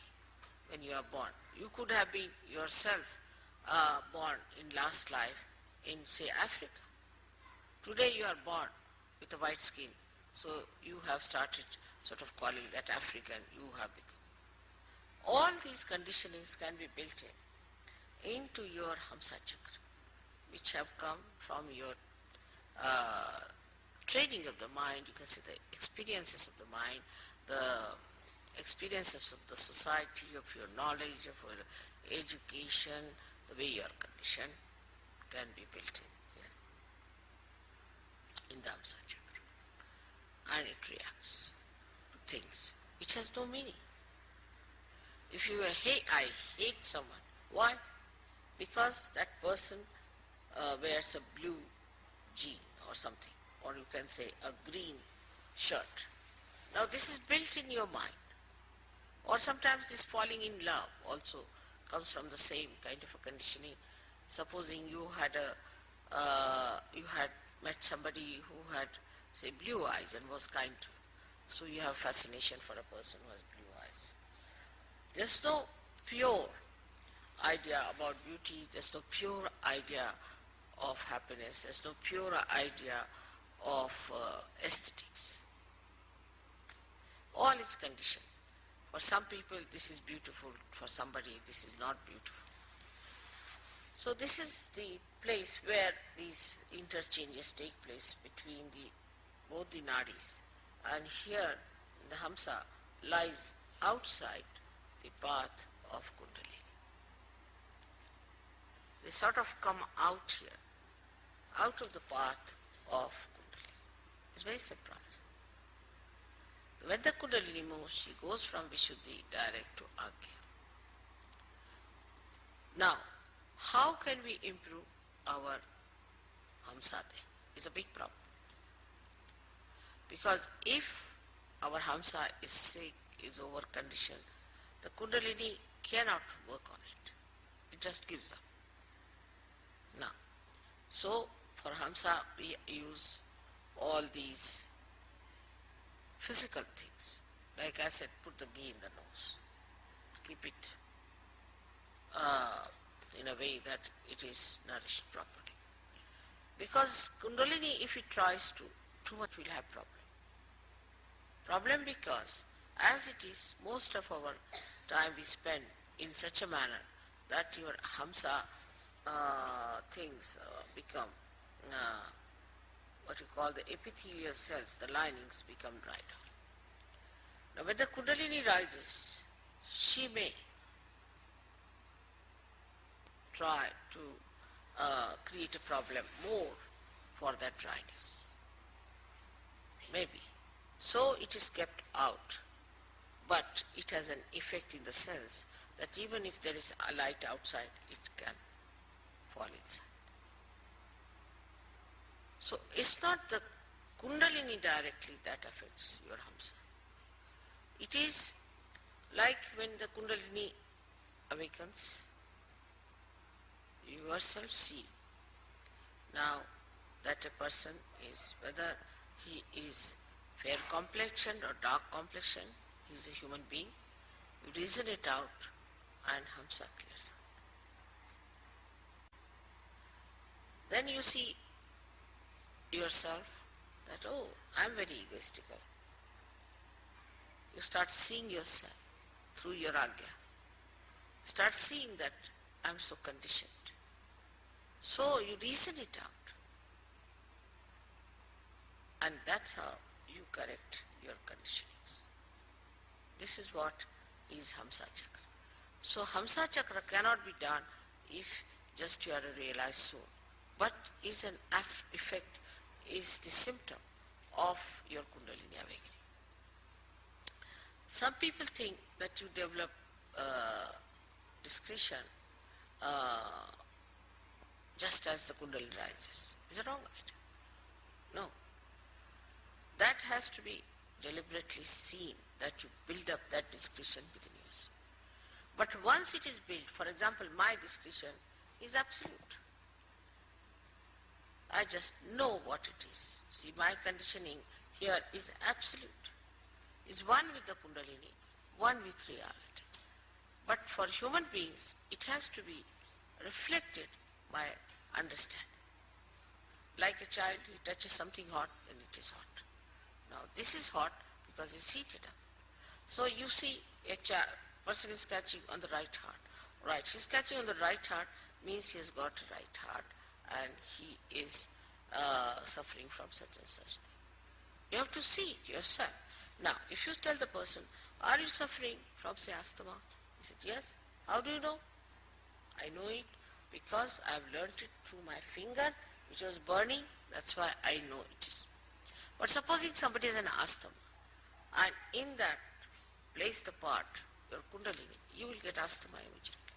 when you are born. You could have been yourself born in last life in, say, Africa. Today you are born with a white skin, so you have started sort of calling that African you have become. All these conditionings can be built into your Hamsa Chakra, which have come from your training of the mind, you can say the experiences of the mind, the experiences of the society, of your knowledge, of your education, the way you are conditioned can be built in here, in the Hamsa Chakra. And it reacts to things which has no meaning. If you I hate someone, why? Because that person wears a blue jean or something, or you can say a green shirt. Now this is built in your mind. Or sometimes this falling in love also comes from the same kind of a conditioning. Supposing you had met somebody who had, say, blue eyes and was kind to you. So you have fascination for a person who has blue eyes. There's no pure idea about beauty, there's no pure idea of happiness, there's no pure idea of aesthetics. All is conditioned. For some people this is beautiful, for somebody this is not beautiful. So this is the place where these interchanges take place between both the nadis. And here the Hamsa lies outside the path of Kundalini. They sort of come out here, out of the path of Kundalini. It's very surprising. When the Kundalini moves, she goes from Vishuddhi direct to Agya. Now, how can we improve our Hamsadeh? It's a big problem. Because if our Hamsa is sick, is over-conditioned, the Kundalini cannot work on it. It just gives up. Now, so for Hamsa we use all these physical things. Like I said, put the ghee in the nose. Keep it in a way that it is nourished properly. Because Kundalini, if it tries to, too much will have problem. Problem because, as it is, most of our time we spend in such a manner that your Hamsa things become what you call the epithelial cells, the linings become dried out. Now when the Kundalini rises, she may try to create a problem more for that dryness. Maybe. So it is kept out, but it has an effect in the sense that even if there is a light outside, it can fall inside. So it's not the Kundalini directly that affects your Hamsa. It is like when the Kundalini awakens, you yourself see now that a person is, whether he is fair complexioned or dark complexioned, he is a human being, you reason it out and Hamsa clears out. Then you see yourself that, oh, I am very egoistical. You start seeing yourself through your Agya. Start seeing that I am so conditioned. So you reason it out. And that's how you correct your conditionings. This is what is Hamsa Chakra. So Hamsa Chakra cannot be done if just you are a realized soul. But is an effect, is the symptom of your Kundalini awakening. Some people think that you develop discretion just as the kundalini rises. It's a wrong idea. No. That has to be deliberately seen, that you build up that discretion within yourself. But once it is built, for example, my discretion is absolute. I just know what it is. See, my conditioning here is absolute. It's one with the kundalini, one with reality. But for human beings, it has to be reflected by understanding. Like a child, he touches something hot, then it is hot. Now, this is hot because it's heated up. So you see a person is catching on the right heart. Right, he's catching on the right heart means he has got a right heart and he is suffering from such and such thing. You have to see it yourself. Now, if you tell the person, are you suffering from, say, asthma? He said, yes. How do you know? I know it because I have learnt it through my finger, which was burning. That's why I know it is. But supposing somebody has an asthma, and in that place the part, your kundalini, you will get asthma immediately.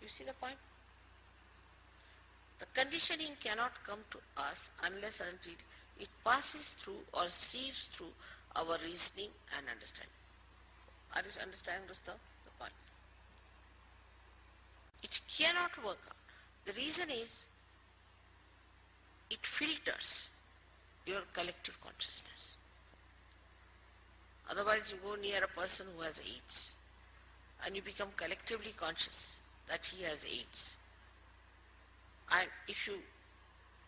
You see the point? The conditioning cannot come to us unless and until it passes through or sieves through our reasoning and understanding. Are you understanding the point? It cannot work out. The reason is it filters your collective consciousness. Otherwise you go near a person who has AIDS and you become collectively conscious that he has AIDS. And if you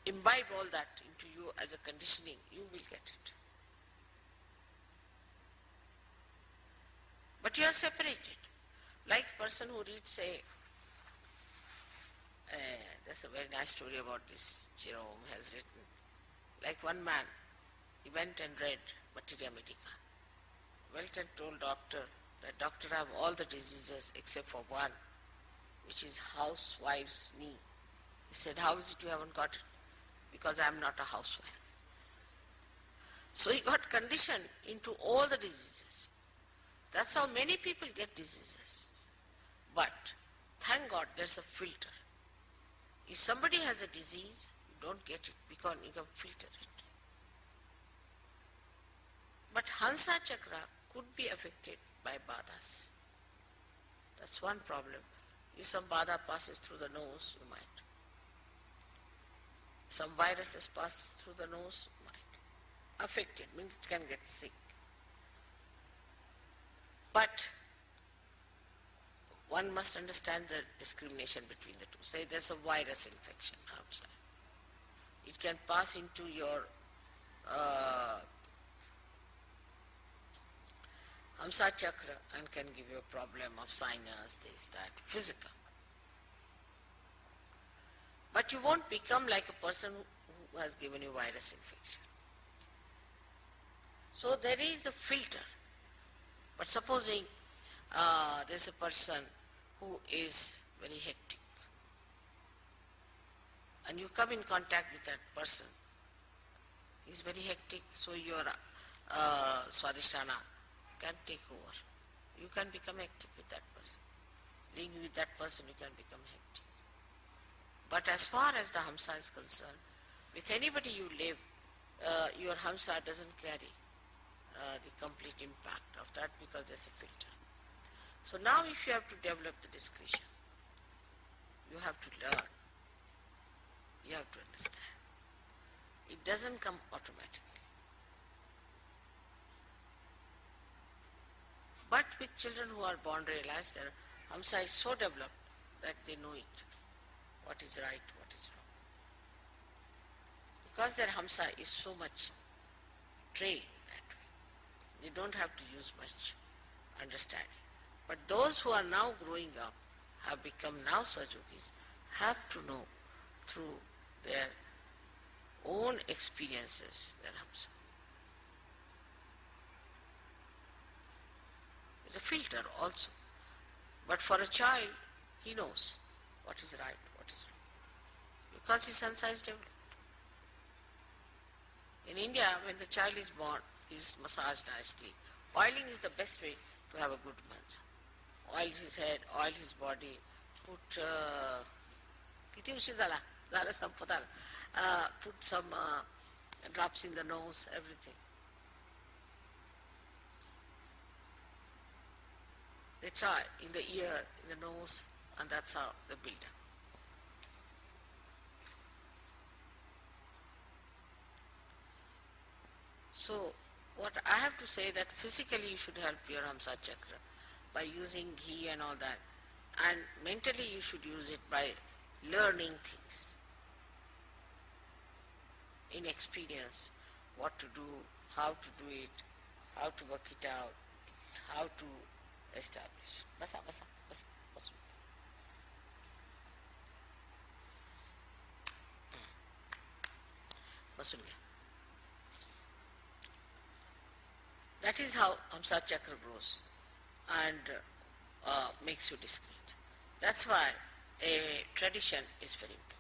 imbibe all that into you as a conditioning, you will get it. But you are separated. Like a person who reads, say, there's a very nice story about this, Jerome has written. Like one man, he went and read Materia Medica. Went and told doctor that doctor, I have all the diseases except for one, which is housewife's knee. He said, how is it you haven't got it? Because I am not a housewife. So he got conditioned into all the diseases. That's how many people get diseases. But thank God there's a filter. If somebody has a disease, you don't get it because you can filter it. But Hansa Chakra could be affected by badhas. That's one problem. If some badha passes through the nose, you might. Some viruses pass through the nose, you might. Affected means it can get sick. But one must understand the discrimination between the two. Say there's a virus infection outside. It can pass into your Hamsa chakra and can give you a problem of sinus, this, that, physical. But you won't become like a person who has given you virus infection. So there is a filter. But supposing there's a person who is very hectic and you come in contact with that person, he's very hectic, so your swadhisthana can take over. You can become hectic with that person. Living with that person, you can become hectic. But as far as the Hamsa is concerned, with anybody you live, your Hamsa doesn't carry the complete impact of that because there's a filter. So now if you have to develop the discretion, you have to learn. You have to understand. It doesn't come automatically. But with children who are born realized, their Hamsa is so developed that they know it. What is right, what is wrong. Because their Hamsa is so much trained that way. They don't have to use much understanding. But those who are now growing up, have become now Sahajogis, have to know through their own experiences their Hamsa. It's a filter also. But for a child, he knows what is right, what is wrong. Because his Hamsa is developed. In India, when the child is born, he is massaged nicely. Oiling is the best way to have a good Hamsa. Oil his head, oil his body, put किती उशीर झाला? झालं संपत आलं. Put some drops in the nose, everything. They try in the ear, in the nose, and that's how they build up. So, what I have to say that physically you should help your Hamsa chakra by using ghee and all that. And mentally you should use it by learning things. In experience, what to do, how to do it, how to work it out, how to establish. Basa, basa, basa, basa. Basulya. That is how Hamsa chakra grows and makes you discreet. That's why a tradition is very important.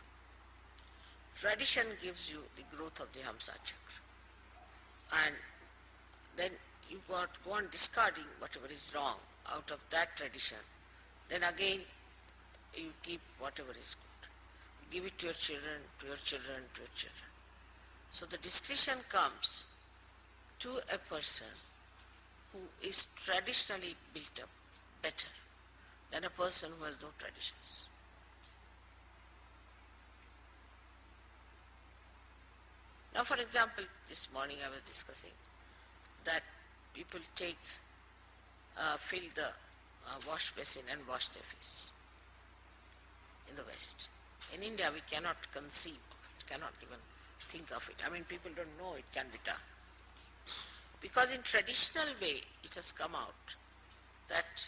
Tradition gives you the growth of the Hamsa chakra. And then you go on discarding whatever is wrong out of that tradition. Then again you keep whatever is good. You give it to your children, to your children, to your children. So the discretion comes to a person who is traditionally built up better than a person who has no traditions. Now, for example, this morning I was discussing that people fill the wash basin and wash their face in the West. In India, we cannot conceive of it, cannot even think of it. I mean, people don't know it can be done. Because in traditional way, it has come out that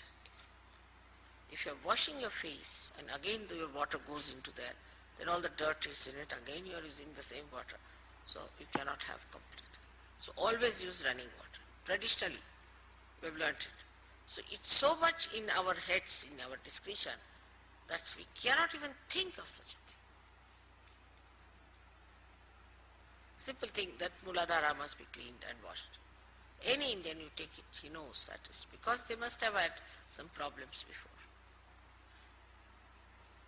if you're washing your face and again your water goes into there, then all the dirt is in it, again you're using the same water. So you cannot have complete. So always use running water. Traditionally, we've learnt it. So it's so much in our heads, in our discretion, that we cannot even think of such a thing. Simple thing that Muladhara must be cleaned and washed. Any Indian you take it, he knows that is because they must have had some problems before.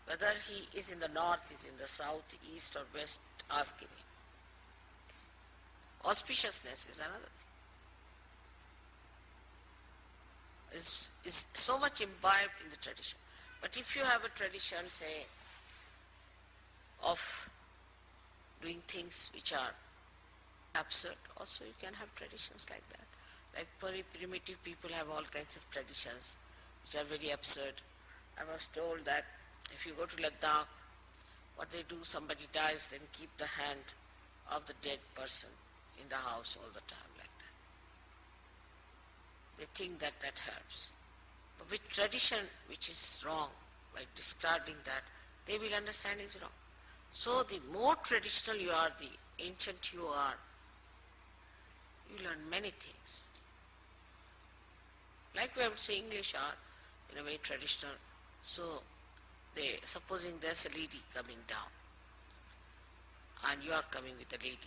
Whether he is in the north, is in the south, east or west, ask him. Auspiciousness is another thing. Is so much imbibed in the tradition. But if you have a tradition, say, of doing things which are absurd, also you can have traditions like that. Like very primitive people have all kinds of traditions which are very absurd. I was told that if you go to Ladakh, what they do, somebody dies, then keep the hand of the dead person in the house all the time like that. They think that that helps. But with tradition which is wrong, by discarding that, they will understand is wrong. So the more traditional you are, the ancient you are, you learn many things. Like we would say English are in a way traditional. So supposing there's a lady coming down and you are coming with a lady,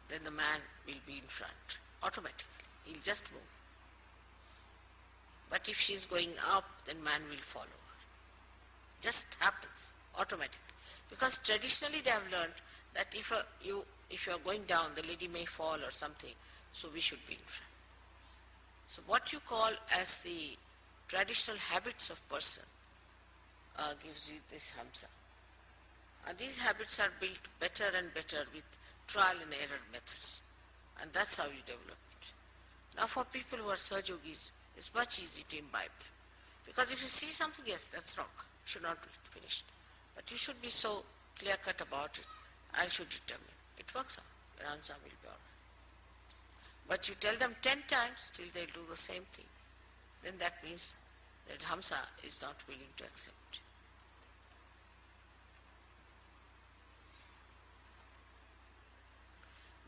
then the man will be in front automatically. He'll just move. But if she's going up, then man will follow her. Just happens automatically. Because traditionally they have learned that if you are going down, the lady may fall or something, so we should be in front. So what you call as the traditional habits of person gives you this hamsa. And these habits are built better and better with trial and error methods. And that's how you develop it. Now for people who are Sahaja-yogis, it's much easier to imbibe them. Because if you see something, yes, that's wrong, should not be finished. But you should be so clear-cut about it and should determine. It works out. Your answer will be all right. But you tell them 10 times till they'll do the same thing. Then that means that Hamsa is not willing to accept.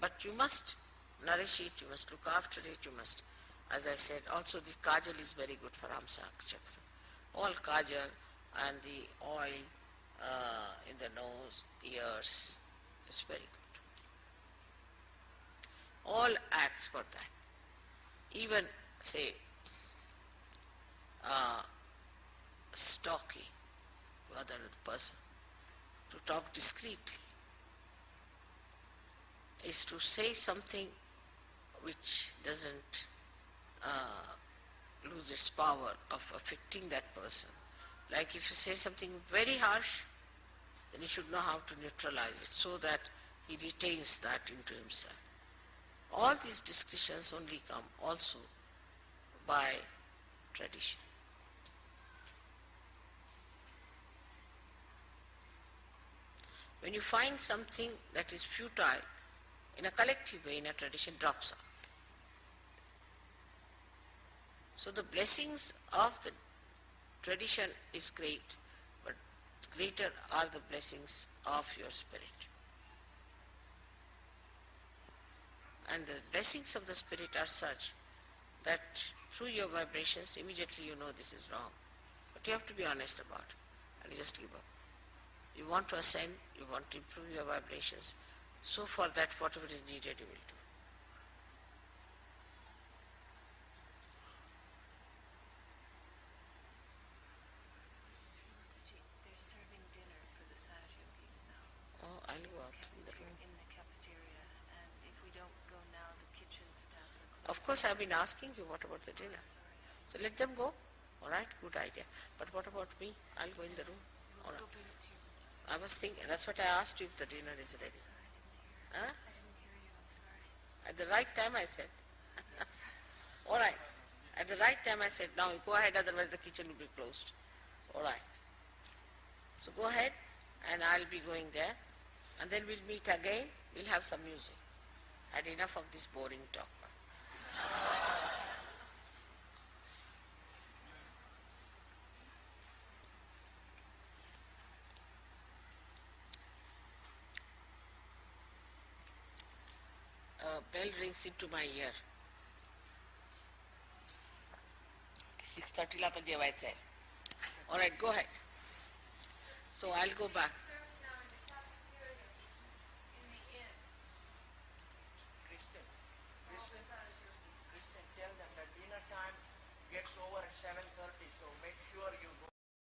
But you must nourish it, you must look after it, you must, as I said, also the kajal is very good for Hamsa chakra. All kajal and the oil in the nose, ears is very good. All acts for that. Even, say, stalking the other person, to talk discreetly, is to say something which doesn't lose its power of affecting that person. Like if you say something very harsh, then you should know how to neutralize it so that he retains that into himself. All these discussions only come also by tradition. When you find something that is futile, in a collective way, in a tradition, drops out. So the blessings of the tradition is great, but greater are the blessings of your spirit. And the blessings of the spirit are such that through your vibrations, immediately you know this is wrong. But you have to be honest about it, and you just give up. You want to ascend, you want to improve your vibrations. So for that, whatever is needed, you will do. They're serving dinner for the Saj Yogis now. Oh, I'll go out in the room. In the cafeteria, and if we don't go now, the kitchen staff are closing. Of course, I've been asking you, what about the dinner? So let them go. All right, good idea. But what about me? I'll go in the room. All right. I was thinking, that's what I asked you if the dinner is ready. Huh? I didn't hear you, I'm sorry. At the right time I said. All right. At the right time I said, now you go ahead, otherwise the kitchen will be closed. All right. So go ahead and I'll be going there. And then we'll meet again. We'll have some music. Had enough of this boring talk. Bell rings into my ear. 6:30 ला तर जेवायचं आहे. All right, go ahead. So I'll go back.